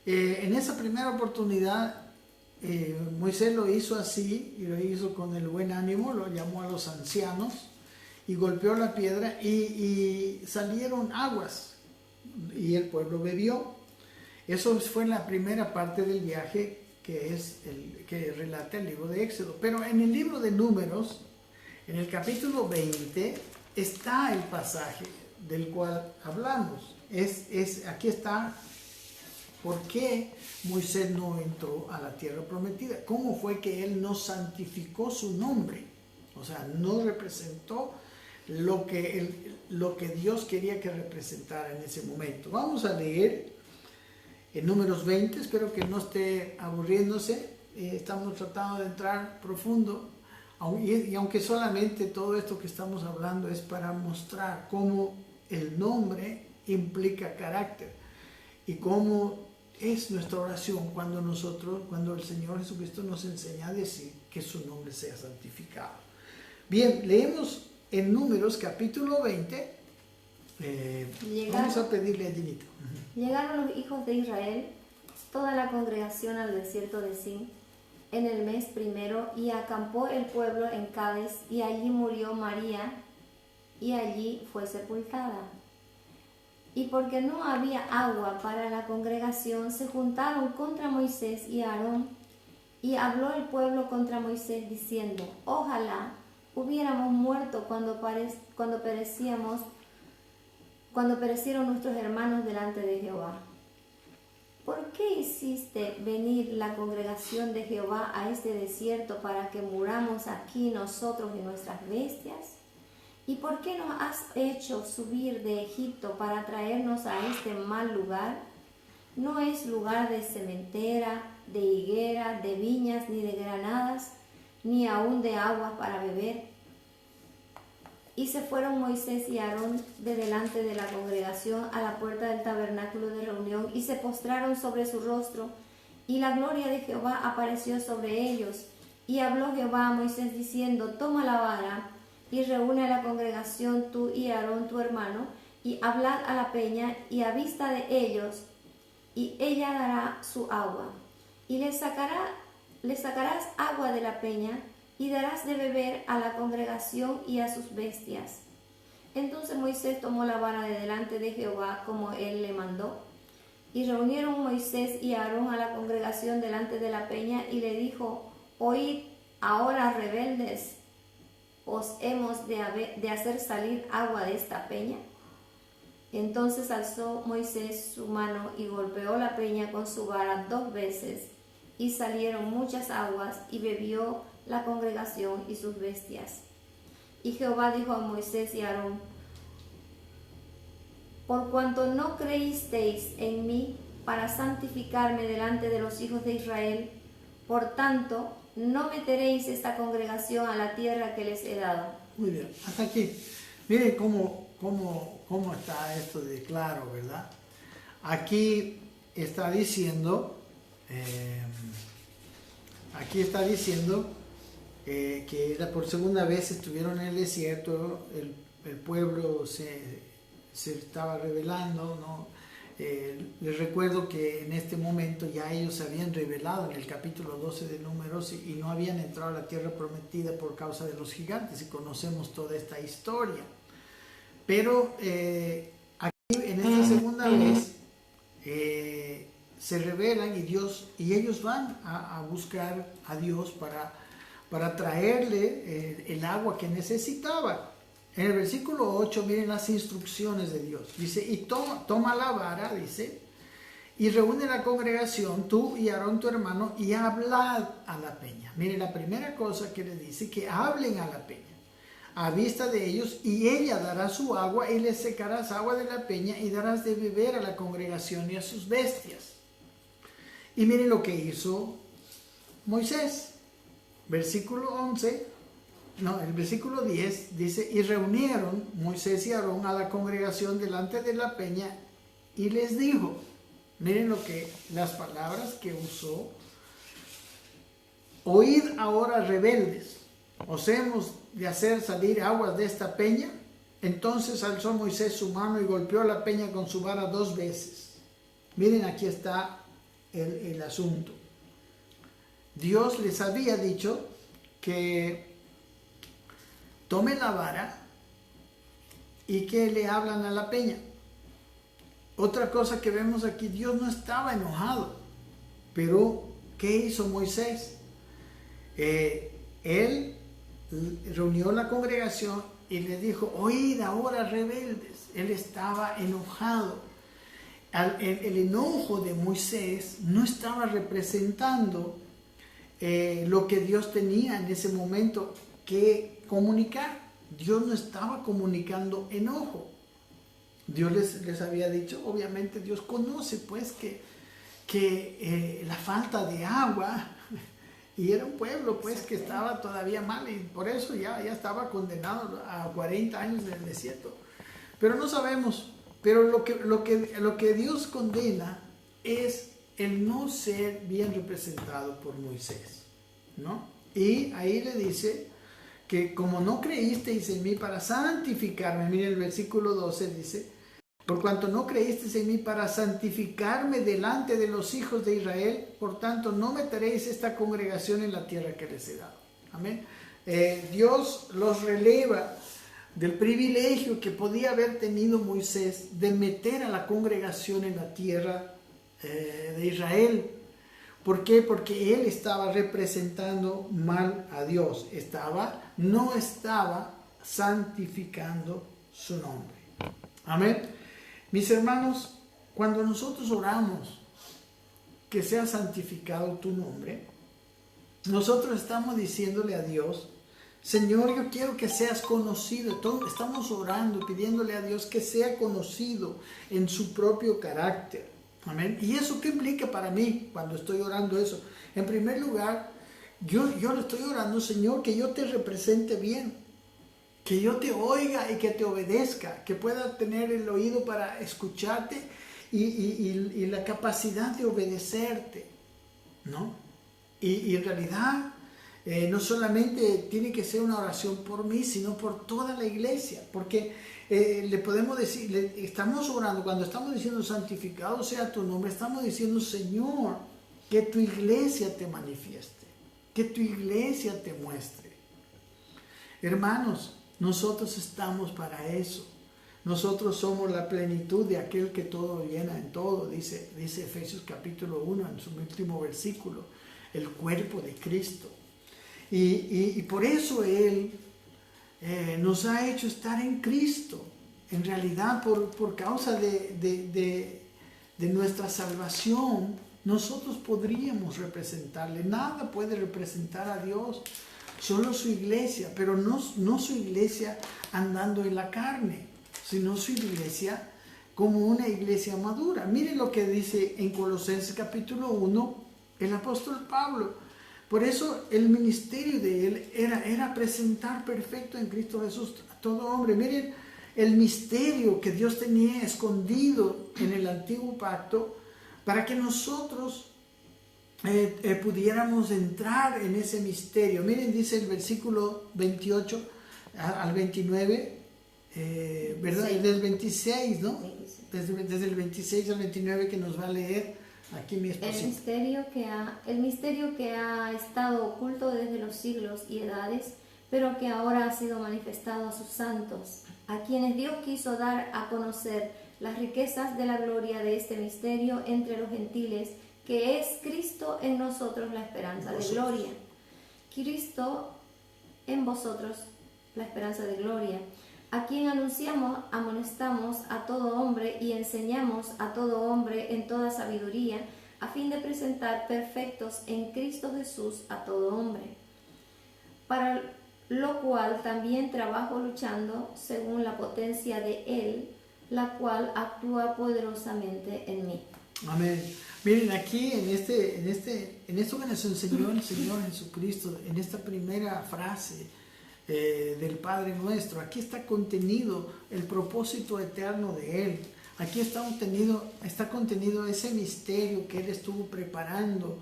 En esa primera oportunidad, Moisés lo hizo así, y lo hizo con el buen ánimo, lo llamó a los ancianos y golpeó la piedra y salieron aguas y el pueblo bebió. Eso fue la primera parte del viaje que es el que relata el libro de Éxodo. Pero en el libro de Números, en el capítulo 20, está el pasaje del cual hablamos. Aquí está por qué Moisés no entró a la tierra prometida. ¿Cómo fue que él no santificó su nombre? O sea, no representó lo que Dios quería que representara en ese momento. Vamos a leer en Números 20, espero que no esté aburriéndose. Estamos tratando de entrar profundo, y aunque solamente todo esto que estamos hablando es para mostrar cómo el nombre implica carácter y cómo es nuestra oración cuando el Señor Jesucristo nos enseña a decir que su nombre sea santificado. Bien, leemos en Números capítulo 20. Vamos a pedirle a Jenita.
Llegaron los hijos de Israel, toda la congregación al desierto de Sin, en el mes primero, y acampó el pueblo en Cades, y allí murió María, y allí fue sepultada. Y porque no había agua para la congregación, se juntaron contra Moisés y Aarón, y habló el pueblo contra Moisés, diciendo, ojalá hubiéramos muerto cuando perecieron nuestros hermanos delante de Jehová. ¿Por qué hiciste venir la congregación de Jehová a este desierto para que muramos aquí nosotros y nuestras bestias? ¿Y por qué nos has hecho subir de Egipto para traernos a este mal lugar? No es lugar de sementera, de higuera, de viñas, ni de granadas, ni aun de aguas para beber. Y se fueron Moisés y Aarón de delante de la congregación a la puerta del tabernáculo de reunión, y se postraron sobre su rostro, y la gloria de Jehová apareció sobre ellos. Y habló Jehová a Moisés diciendo, toma la vara, y reúne a la congregación tú y Aarón tu hermano, y hablad a la peña, y a vista de ellos, y ella dará su agua. Y le sacarás agua de la peña, y darás de beber a la congregación y a sus bestias. Entonces Moisés tomó la vara de delante de Jehová, como él le mandó. Y reunieron Moisés y Aarón a la congregación delante de la peña, y le dijo, oíd ahora, rebeldes, ¿os hemos de hacer salir agua de esta peña? Entonces alzó Moisés su mano y golpeó la peña con su vara 2 veces, y salieron muchas aguas, y bebió la congregación y sus bestias. Y Jehová dijo a Moisés y a Aarón: por cuanto no creísteis en mí para santificarme delante de los hijos de Israel, por tanto no meteréis esta congregación a la tierra que les he dado.
Muy bien, hasta aquí. Miren cómo está esto de claro, ¿verdad? Aquí está diciendo, que era por segunda vez estuvieron en el desierto, el pueblo se estaba rebelando, ¿no? Les recuerdo que en este momento ya ellos se habían rebelado en el capítulo 12 de Números y no habían entrado a la tierra prometida por causa de los gigantes, y conocemos toda esta historia. Pero aquí en esta segunda vez se rebelan y ellos van a buscar a Dios para traerle el agua que necesitaban. En el versículo 8, miren las instrucciones de Dios. Dice, y toma la vara, dice, y reúne la congregación, tú y Aarón tu hermano, y hablad a la peña. Miren, la primera cosa que le dice, que hablen a la peña, a vista de ellos, y ella dará su agua, y les secarás agua de la peña, y darás de beber a la congregación y a sus bestias. Y miren lo que hizo Moisés. Versículo 11. No, el versículo 10 dice, y reunieron Moisés y Aarón a la congregación delante de la peña y les dijo, miren las palabras que usó: oíd ahora, rebeldes, ¿os hemos de hacer salir aguas de esta peña? Entonces alzó Moisés su mano y golpeó la peña con su vara 2 veces. Miren, aquí está el asunto. Dios les había dicho que tome la vara y que le hablan a la peña. Otra cosa que vemos aquí, Dios no estaba enojado, pero ¿qué hizo Moisés? Él reunió la congregación y le dijo, oíd ahora, rebeldes. Él estaba enojado. El enojo de Moisés no estaba representando lo que Dios tenía en ese momento que comunicar. Dios no estaba comunicando enojo. Dios les había dicho, obviamente Dios conoce pues que la falta de agua, y era un pueblo pues que estaba todavía mal, y por eso ya estaba condenado a 40 años en el desierto. Pero no sabemos, pero lo que Dios condena es el no ser bien representado por Moisés, ¿no? Y ahí le dice que como no creísteis en mí para santificarme, miren el versículo 12 dice, por cuanto no creísteis en mí para santificarme delante de los hijos de Israel, por tanto no meteréis esta congregación en la tierra que les he dado. Amén. Dios los releva del privilegio que podía haber tenido Moisés de meter a la congregación en la tierra de Israel. ¿Por qué? Porque él estaba representando mal a Dios. No estaba santificando su nombre. Amén. Mis hermanos, cuando nosotros oramos que sea santificado tu nombre, nosotros estamos diciéndole a Dios, Señor, yo quiero que seas conocido. Estamos orando, pidiéndole a Dios que sea conocido en su propio carácter. Amén. ¿Y eso qué implica para mí cuando estoy orando eso? En primer lugar, yo le estoy orando, Señor, que yo te represente bien, que yo te oiga y que te obedezca, que pueda tener el oído para escucharte y la capacidad de obedecerte, ¿no? Y en realidad no solamente tiene que ser una oración por mí, sino por toda la iglesia, porque le podemos decir, estamos orando, cuando estamos diciendo santificado sea tu nombre, estamos diciendo, Señor, que tu iglesia te manifieste, que tu iglesia te muestre. Hermanos, nosotros estamos para eso. Nosotros somos la plenitud de aquel que todo llena en todo, dice Efesios capítulo 1 en su último versículo, el cuerpo de Cristo. Y por eso Él nos ha hecho estar en Cristo. en realidad por causa de nuestra salvación, nosotros podríamos representarle. Nada puede representar a Dios, solo su iglesia, pero no su iglesia andando en la carne, sino su iglesia como una iglesia madura. Miren lo que dice en Colosenses capítulo 1 el apóstol Pablo. Por eso el ministerio de él era presentar perfecto en Cristo Jesús a todo hombre. Miren el misterio que Dios tenía escondido en el antiguo pacto para que nosotros pudiéramos entrar en ese misterio. Miren, dice el versículo 28 al 29, ¿verdad? Sí. Del 26, ¿no? Desde el 26 al 29 que nos va a leer aquí mi esposa.
El misterio que ha estado oculto desde los siglos y edades, pero que ahora ha sido manifestado a sus santos, a quienes Dios quiso dar a conocer las riquezas de la gloria de este misterio entre los gentiles, que es Cristo en nosotros la esperanza de gloria. Cristo en vosotros la esperanza de gloria, a quien anunciamos, amonestamos a todo hombre y enseñamos a todo hombre en toda sabiduría, a fin de presentar perfectos en Cristo Jesús a todo hombre. Para lo cual también trabajo luchando según la potencia de Él, la cual actúa poderosamente en mí.
Amén. Miren, aquí en esto que nos enseñó el Señor Jesucristo, en esta primera frase del Padre Nuestro, aquí está contenido el propósito eterno de Él. Aquí está contenido ese misterio que Él estuvo preparando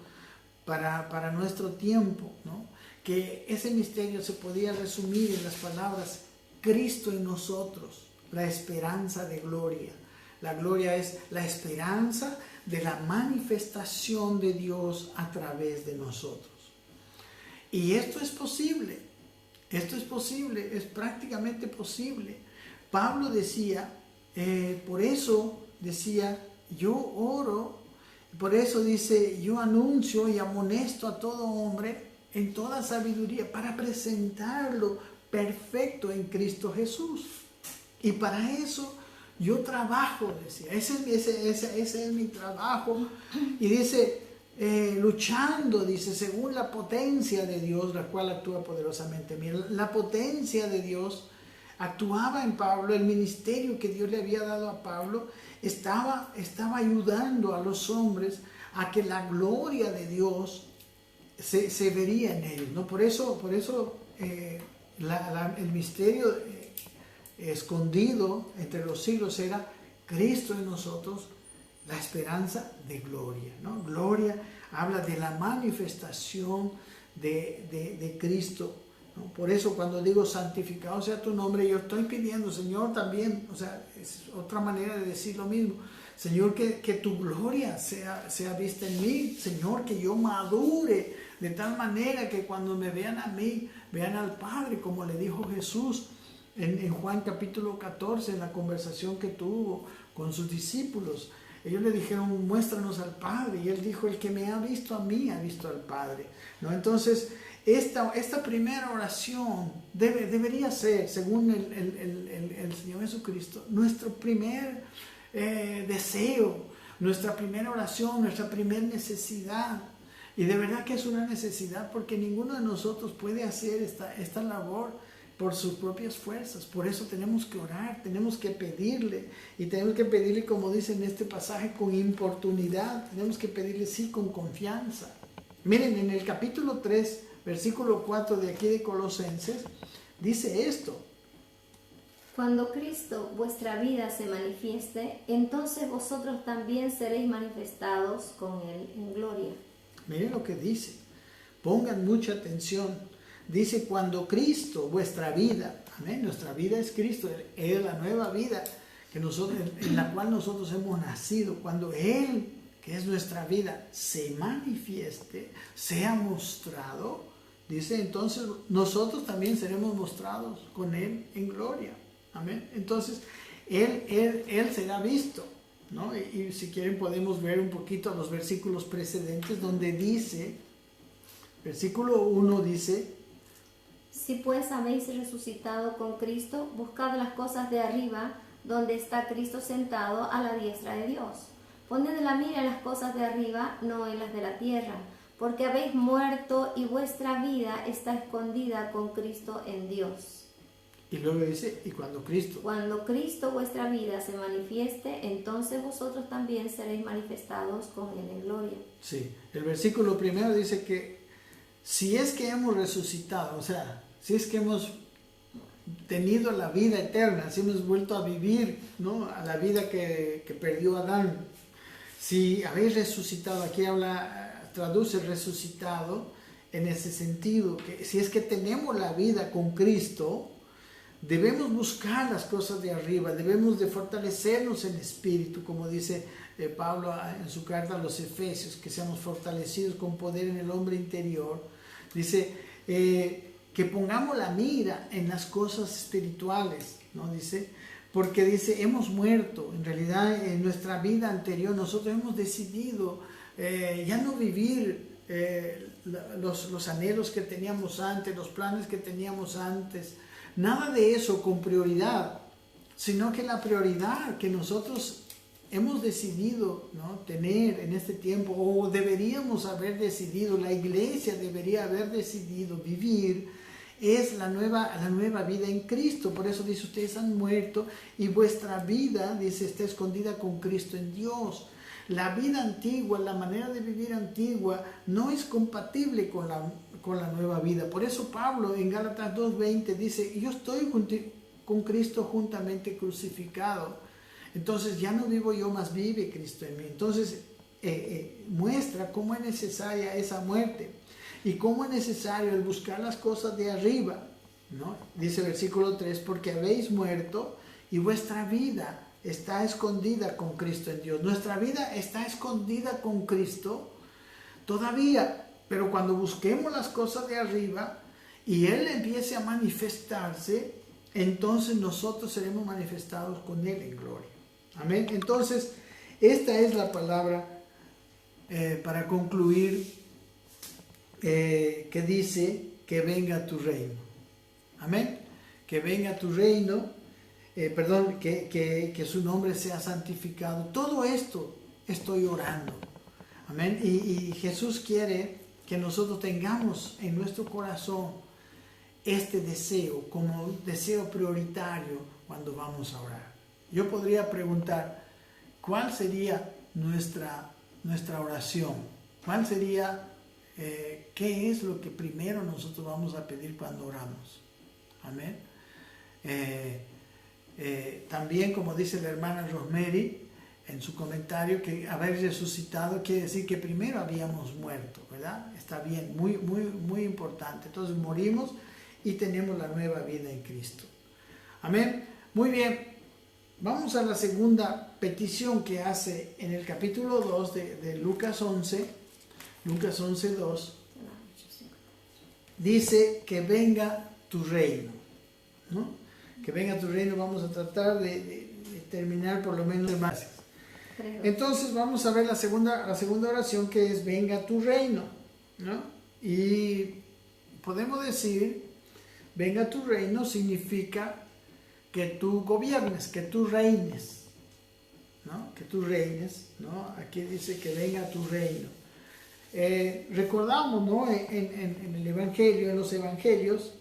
para nuestro tiempo, ¿no? Que ese misterio se podía resumir en las palabras Cristo en nosotros, la esperanza de gloria. La gloria es la esperanza de la manifestación de Dios a través de nosotros. Y esto es posible, es prácticamente posible. Pablo decía, por eso decía, yo oro, por eso dice, yo anuncio y amonesto a todo hombre en toda sabiduría para presentarlo perfecto en Cristo Jesús. Y para eso yo trabajo, decía, ese es mi trabajo. Y dice, luchando, dice, según la potencia de Dios, la cual actúa poderosamente. Mira, la potencia de Dios actuaba en Pablo, el ministerio que Dios le había dado a Pablo estaba ayudando a los hombres a que la gloria de Dios se vería en ellos, ¿no? Por eso el misterio escondido entre los siglos era Cristo en nosotros, la esperanza de gloria, ¿no? Gloria habla de la manifestación de Cristo, ¿no? Por eso cuando digo santificado sea tu nombre, yo estoy pidiendo, Señor, también, o sea, es otra manera de decir lo mismo. Señor, que tu gloria sea vista en mí, Señor, que yo madure de tal manera que cuando me vean a mí, vean al Padre, como le dijo Jesús en Juan capítulo 14, en la conversación que tuvo con sus discípulos. Ellos le dijeron, muéstranos al Padre, y Él dijo, el que me ha visto a mí, ha visto al Padre, ¿no? Entonces, esta primera oración debería ser, según el Señor Jesucristo, nuestro primer deseo, nuestra primera oración, nuestra primera necesidad. Y de verdad que es una necesidad, porque ninguno de nosotros puede hacer esta labor por sus propias fuerzas. Por eso tenemos que orar, tenemos que pedirle, y tenemos que pedirle, como dice en este pasaje, con importunidad. Tenemos que pedirle, sí, con confianza. Miren, en el capítulo 3, versículo 4 de aquí de Colosenses, dice esto:
cuando Cristo vuestra vida se manifieste, entonces vosotros también seréis manifestados con Él en gloria.
Miren lo que dice, pongan mucha atención. Dice, cuando Cristo, vuestra vida, amén, nuestra vida es Cristo, es la nueva vida en la cual nosotros hemos nacido. Cuando Él, que es nuestra vida, se manifieste, sea mostrado, dice, entonces nosotros también seremos mostrados con Él en gloria. Amén. Entonces, Él será visto, ¿no? Y si quieren podemos ver un poquito los versículos precedentes donde dice, versículo 1 dice,
si pues habéis resucitado con Cristo, buscad las cosas de arriba, donde está Cristo sentado a la diestra de Dios. Poned la mira en las cosas de arriba, no en las de la tierra, porque habéis muerto y vuestra vida está escondida con Cristo en Dios.
Y luego dice, y cuando
Cristo vuestra vida se manifieste, entonces vosotros también seréis manifestados con Él en gloria.
Sí, el versículo primero dice que si es que hemos resucitado, o sea, si es que hemos tenido la vida eterna, si hemos vuelto a vivir, ¿no?, a la vida que perdió Adán, si habéis resucitado, aquí traduce resucitado en ese sentido, que si es que tenemos la vida con Cristo, debemos buscar las cosas de arriba, debemos de fortalecernos en espíritu, como dice Pablo en su carta a los Efesios, que seamos fortalecidos con poder en el hombre interior. Dice que pongamos la mira en las cosas espirituales, ¿no? Dice, porque dice, hemos muerto, en realidad en nuestra vida anterior nosotros hemos decidido ya no vivir los anhelos que teníamos antes, los planes que teníamos antes, nada de eso con prioridad, sino que la prioridad que nosotros hemos decidido, ¿no?, tener en este tiempo, o deberíamos haber decidido, la iglesia debería haber decidido vivir, es la nueva vida en Cristo. Por eso dice, ustedes han muerto y vuestra vida, dice, está escondida con Cristo en Dios. La vida antigua, la manera de vivir antigua, no es compatible con la nueva vida. Por eso Pablo en Gálatas 2:20 dice, yo estoy con Cristo juntamente crucificado. Entonces ya no vivo yo, más vive Cristo en mí. Entonces muestra cómo es necesaria esa muerte y cómo es necesario el buscar las cosas de arriba, ¿no? Dice el versículo 3, porque habéis muerto y vuestra vida está escondida con Cristo en Dios. Nuestra vida está escondida con Cristo todavía, pero cuando busquemos las cosas de arriba y Él empiece a manifestarse, entonces nosotros seremos manifestados con Él en gloria. Amén. Entonces, esta es la palabra para concluir, que dice que venga tu reino. Amén. Que venga tu reino. Que su nombre sea santificado. Todo esto estoy orando. Amén. Y Jesús quiere que nosotros tengamos en nuestro corazón este deseo como un deseo prioritario cuando vamos a orar. Yo podría preguntar, ¿cuál sería nuestra oración? ¿Cuál sería, qué es lo que primero nosotros vamos a pedir cuando oramos? Amén. También, como dice la hermana Rosemary en su comentario, que haber resucitado quiere decir que primero habíamos muerto, ¿verdad? Está bien, muy, muy, muy importante. Entonces morimos y tenemos la nueva vida en Cristo. Amén. Muy bien. Vamos a la segunda petición que hace en el capítulo 2 de Lucas 11. Lucas 11:2. Dice que venga tu reino, ¿no? Que venga tu reino. Vamos a tratar de terminar por lo menos de más. Entonces vamos a ver la segunda oración, que es venga tu reino, ¿no? Y podemos decir, venga tu reino significa que tú gobiernes, que tú reines, ¿no? Que tú reines, ¿no? Aquí dice que venga tu reino. Recordamos, ¿no?, en el Evangelio, en los Evangelios,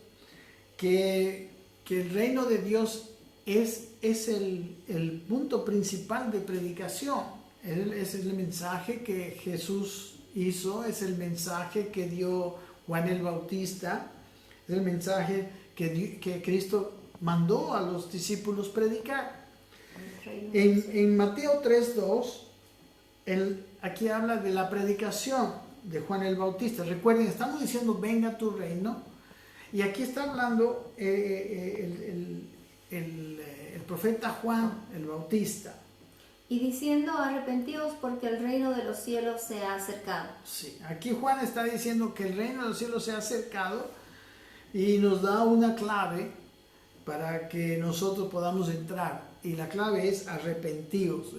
que el reino de Dios es el punto principal de predicación. Es el mensaje que Jesús hizo, es el mensaje que dio Juan el Bautista, es el mensaje que Cristo mandó a los discípulos predicar. En Mateo 3:2, aquí habla de la predicación de Juan el Bautista. Recuerden, estamos diciendo venga tu reino, y aquí está hablando el profeta Juan el Bautista.
Y diciendo, arrepentíos porque el reino de los cielos se ha acercado.
Sí, aquí Juan está diciendo que el reino de los cielos se ha acercado, y nos da una clave para que nosotros podamos entrar. Y la clave es arrepentíos.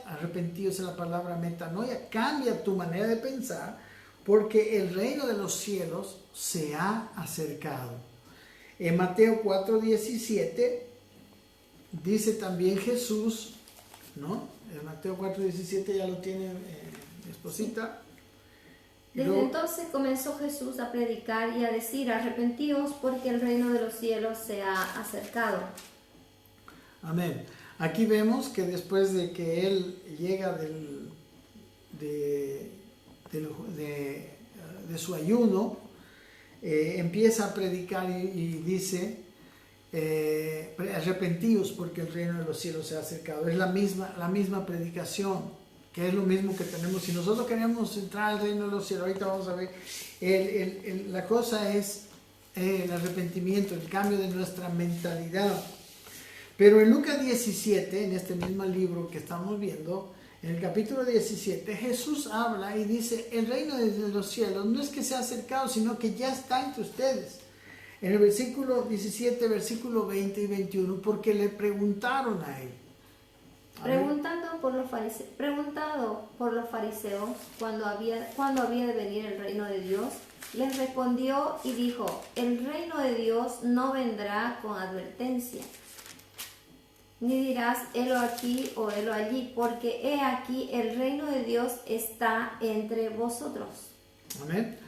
Arrepentíos es la palabra metanoia. Cambia tu manera de pensar, porque el reino de los cielos se ha acercado. En Mateo 4:17 dice también Jesús, ¿no? En Mateo 4:17 ya lo tiene mi esposita.
Desde entonces comenzó Jesús a predicar y a decir: arrepentíos, porque el reino de los cielos se ha acercado.
Amén. Aquí vemos que después de que él llega de su ayuno, empieza a predicar y dice: arrepentíos, porque el reino de los cielos se ha acercado. Es la misma predicación, que es lo mismo que tenemos. Si nosotros queremos entrar al reino de los cielos, ahorita vamos a ver, la cosa es el arrepentimiento, el cambio de nuestra mentalidad. Pero en Lucas 17, en este mismo libro que estamos viendo, en el capítulo 17, Jesús habla y dice: el reino de los cielos no es que se ha acercado, sino que ya está entre ustedes. En el versículo 17, versículo 20 y 21, porque le preguntaron a él.
Preguntado por los fariseos cuándo había de venir el reino de Dios, les respondió y dijo: el reino de Dios no vendrá con advertencia, ni dirás helo aquí o helo allí, porque he aquí el reino de Dios está entre vosotros.
Amén.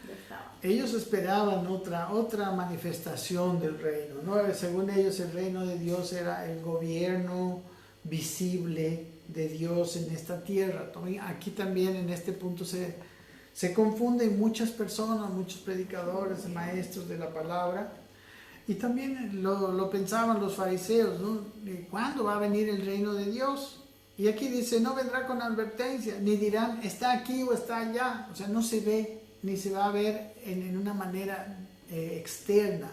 Ellos esperaban otra manifestación del reino, ¿no? Según ellos, el reino de Dios era el gobierno visible de Dios en esta tierra. Aquí también en este punto se confunden muchas personas, muchos predicadores, maestros de la palabra, y también lo pensaban los fariseos, ¿no? ¿Cuándo va a venir el reino de Dios? Y aquí dice: no vendrá con advertencia, ni dirán está aquí o está allá. O sea, no se ve, ni se va a ver en una manera externa.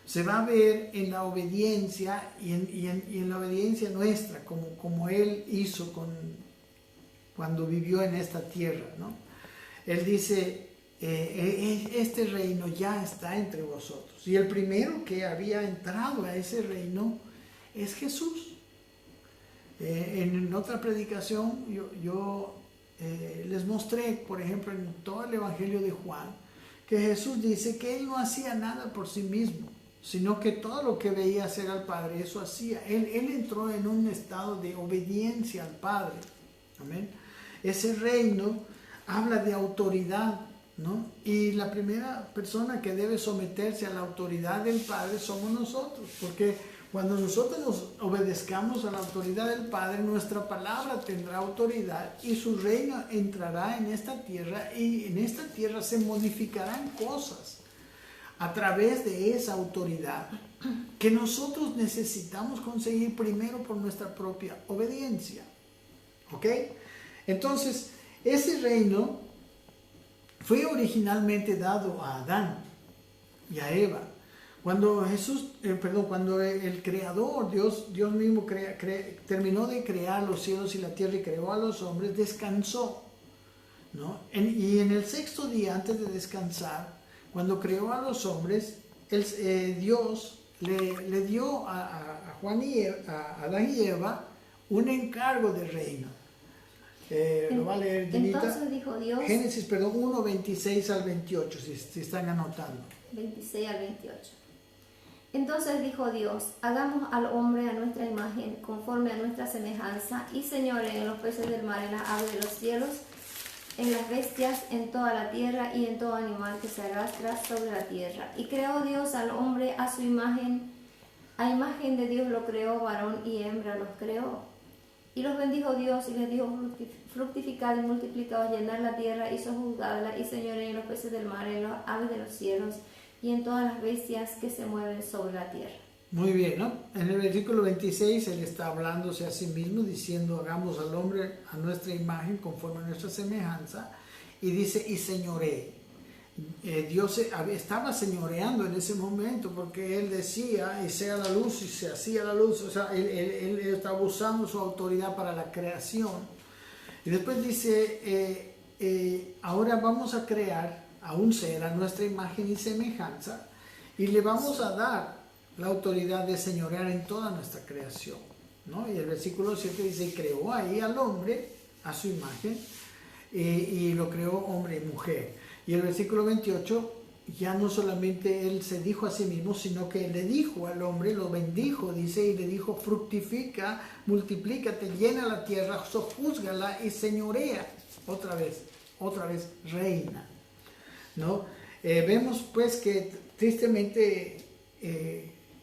Se va a ver en la obediencia y en la obediencia nuestra, como Él hizo cuando vivió en esta tierra, ¿no? Él dice: este reino ya está entre vosotros. Y el primero que había entrado a ese reino es Jesús. En otra predicación yo les mostré, por ejemplo, en todo el Evangelio de Juan, que Jesús dice que Él no hacía nada por sí mismo, sino que todo lo que veía hacer al Padre, eso hacía. Él entró en un estado de obediencia al Padre. Amén. Ese reino habla de autoridad, ¿no? Y la primera persona que debe someterse a la autoridad del Padre somos nosotros, porque cuando nosotros nos obedezcamos a la autoridad del Padre, nuestra palabra tendrá autoridad y su reino entrará en esta tierra, y en esta tierra se modificarán cosas a través de esa autoridad que nosotros necesitamos conseguir primero por nuestra propia obediencia. ¿Ok? Entonces, ese reino fue originalmente dado a Adán y a Eva. Cuando cuando el Creador, Dios mismo terminó de crear los cielos y la tierra y creó a los hombres, descansó, ¿no? Y en el sexto día, antes de descansar, cuando creó a los hombres, Dios le dio a Adán y Eva un encargo de reino. Lo va a leer Dinita.
Entonces dijo Dios,
Génesis 1, 26 al 28, si están anotando.
26 al 28. Entonces dijo Dios: hagamos al hombre a nuestra imagen, conforme a nuestra semejanza, y señore en los peces del mar, en las aves de los cielos, en las bestias, en toda la tierra y en todo animal que se arrastra sobre la tierra. Y creó Dios al hombre a su imagen, a imagen de Dios lo creó, varón y hembra los creó. Y los bendijo Dios y les dijo: fructificad y multiplicaos, llenad la tierra y sojuzgadla, y señoread en los peces del mar, en las aves de los cielos y en todas las bestias que se mueven sobre la tierra.
Muy bien, ¿no? En el versículo 26 él está hablándose a sí mismo, diciendo: hagamos al hombre a nuestra imagen, conforme a nuestra semejanza, y dice: y señoree. Dios estaba señoreando en ese momento, porque Él decía: y sea la luz, y se hacía la luz. O sea, él estaba usando su autoridad para la creación. Y después dice: ahora vamos a crear a un ser a nuestra imagen y semejanza, y le vamos a dar la autoridad de señorear en toda nuestra creación, ¿no? Y el versículo 7 dice: y creó ahí al hombre a su imagen, y lo creó hombre y mujer. Y el versículo 28 ya no solamente él se dijo a sí mismo, sino que le dijo al hombre, lo bendijo, dice, y le dijo, fructifica, multiplícate, llena la tierra, sojúzgala y señorea. Otra vez, reina, ¿no? Vemos pues que tristemente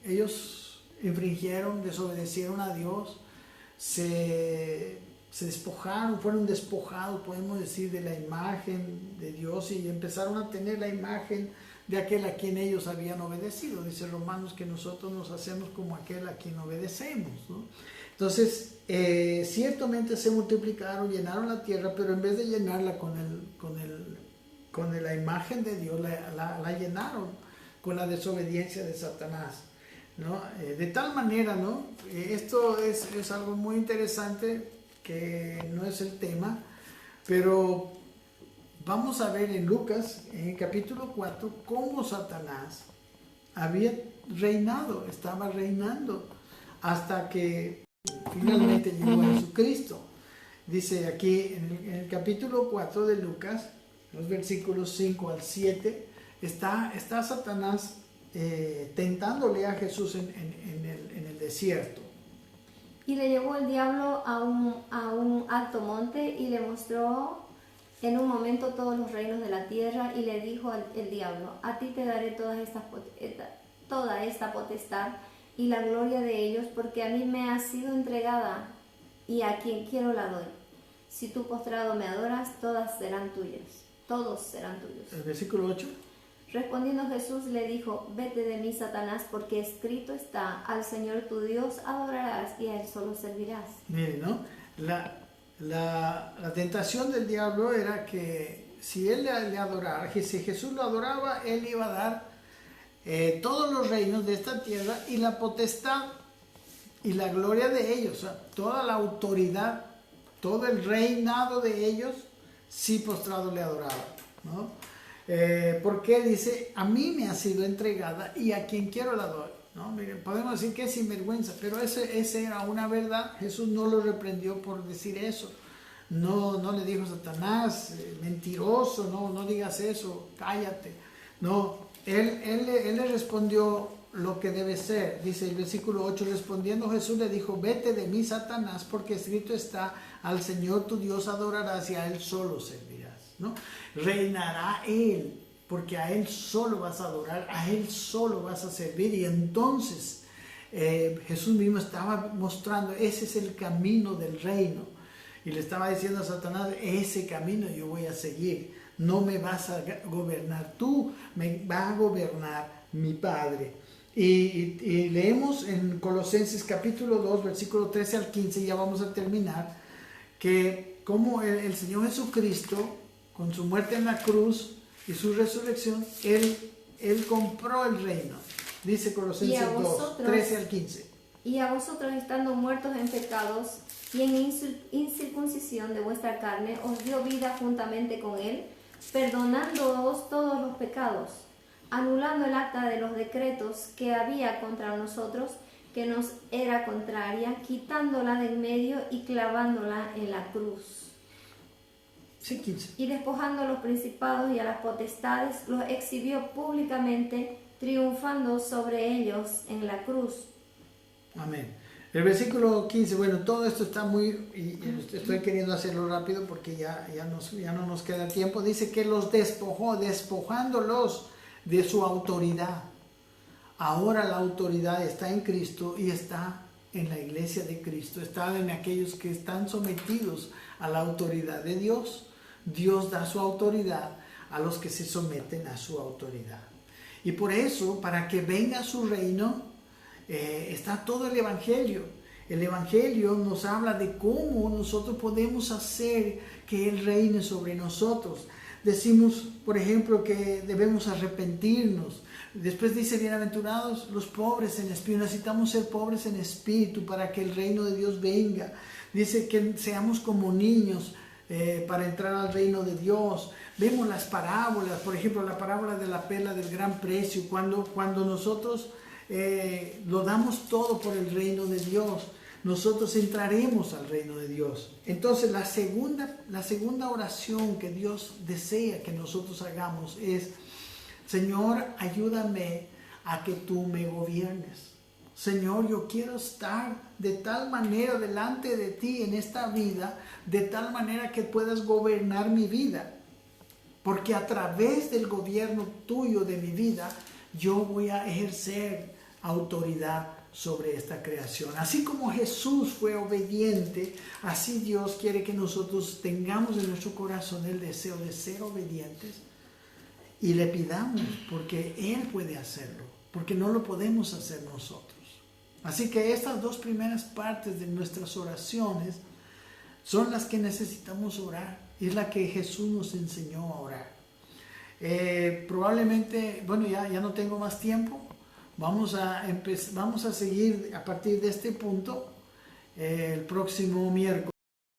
ellos infringieron, desobedecieron a Dios, se despojaron, fueron despojados, podemos decir, de la imagen de Dios y empezaron a tener la imagen de aquel a quien ellos habían obedecido. Dice Romanos que nosotros nos hacemos como aquel a quien obedecemos, ¿no? Entonces, ciertamente se multiplicaron, llenaron la tierra, pero en vez de llenarla con la imagen de Dios, la llenaron con la desobediencia de Satanás, ¿no? De tal manera, ¿no? Esto es algo muy interesante, que no es el tema, pero vamos a ver en Lucas, en el capítulo 4, cómo Satanás había reinado, estaba reinando, hasta que finalmente llegó a Jesucristo. Dice aquí en el capítulo 4 de Lucas, los versículos 5 al 7, está Satanás tentándole a Jesús en el desierto.
Y le llevó el diablo a un alto monte y le mostró en un momento todos los reinos de la tierra y le dijo el diablo, a ti te daré toda esta potestad y la gloria de ellos, porque a mí me ha sido entregada y a quien quiero la doy. Si tú postrado me adoras, todos serán tuyos.
El versículo 8.
Respondiendo Jesús le dijo, vete de mí, Satanás, porque escrito está, al Señor tu Dios adorarás y a Él solo servirás.
Miren, ¿no? La tentación del diablo era que si él le adorara, que si Jesús lo adoraba, él iba a dar todos los reinos de esta tierra y la potestad y la gloria de ellos, o sea, toda la autoridad, todo el reinado de ellos, si postrado le adoraba, ¿no? Porque dice, a mí me ha sido entregada y a quien quiero la doy, ¿no? Miren, podemos decir que es sinvergüenza, pero ese era una verdad. Jesús no lo reprendió por decir eso, no le dijo a Satanás, mentiroso, no digas eso, cállate, no, él le respondió lo que debe ser. Dice el versículo 8, respondiendo Jesús le dijo, vete de mí, Satanás, porque escrito está, al Señor tu Dios adorarás y a Él solo servirás, ¿no? Reinará Él, porque a Él solo vas a adorar, a Él solo vas a servir. Y entonces Jesús mismo estaba mostrando, ese es el camino del reino, y le estaba diciendo a Satanás, ese camino yo voy a seguir, no me vas a gobernar tú, me va a gobernar mi Padre. Y leemos en Colosenses capítulo 2, versículo 13 al 15, ya vamos a terminar, que como el Señor Jesucristo, con su muerte en la cruz y su resurrección, Él compró el reino. Dice Colosenses 2, 13 al 15.
Y a vosotros, estando muertos en pecados y en incircuncisión de vuestra carne, os dio vida juntamente con Él, perdonándoos todos los pecados, anulando el acta de los decretos que había contra nosotros, que nos era contraria, quitándola de en medio y clavándola en la cruz.
Sí, 15.
Y despojando a los principados y a las potestades, los exhibió públicamente, triunfando sobre ellos en la cruz.
Amén. El versículo 15, bueno, todo esto está muy, y estoy queriendo hacerlo rápido porque ya no nos queda tiempo. Dice que los despojó, despojándolos de su autoridad. Ahora la autoridad está en Cristo y está en la iglesia de Cristo, está en aquellos que están sometidos a la autoridad de Dios. Dios da su autoridad a los que se someten a su autoridad. Y por eso, para que venga su reino, está todo el Evangelio. El Evangelio nos habla de cómo nosotros podemos hacer que Él reine sobre nosotros. Decimos, por ejemplo, que debemos arrepentirnos. Después dice, bienaventurados los pobres en espíritu. Necesitamos ser pobres en espíritu para que el reino de Dios venga. Dice que seamos como niños para entrar al reino de Dios. Vemos las parábolas, por ejemplo, la parábola de la perla del gran precio, cuando nosotros lo damos todo por el reino de Dios, nosotros entraremos al reino de Dios. Entonces la segunda oración que Dios desea que nosotros hagamos es, Señor, ayúdame a que tú me gobiernes. Señor, yo quiero estar de tal manera delante de ti en esta vida, de tal manera que puedas gobernar mi vida. Porque a través del gobierno tuyo de mi vida, yo voy a ejercer autoridad sobre esta creación. Así como Jesús fue obediente, así Dios quiere que nosotros tengamos en nuestro corazón el deseo de ser obedientes y le pidamos, porque Él puede hacerlo, porque no lo podemos hacer nosotros. Así que estas dos primeras partes de nuestras oraciones son las que necesitamos orar. Es la que Jesús nos enseñó a orar. Probablemente, bueno, ya no tengo más tiempo. Vamos a seguir a partir de este punto el próximo miércoles.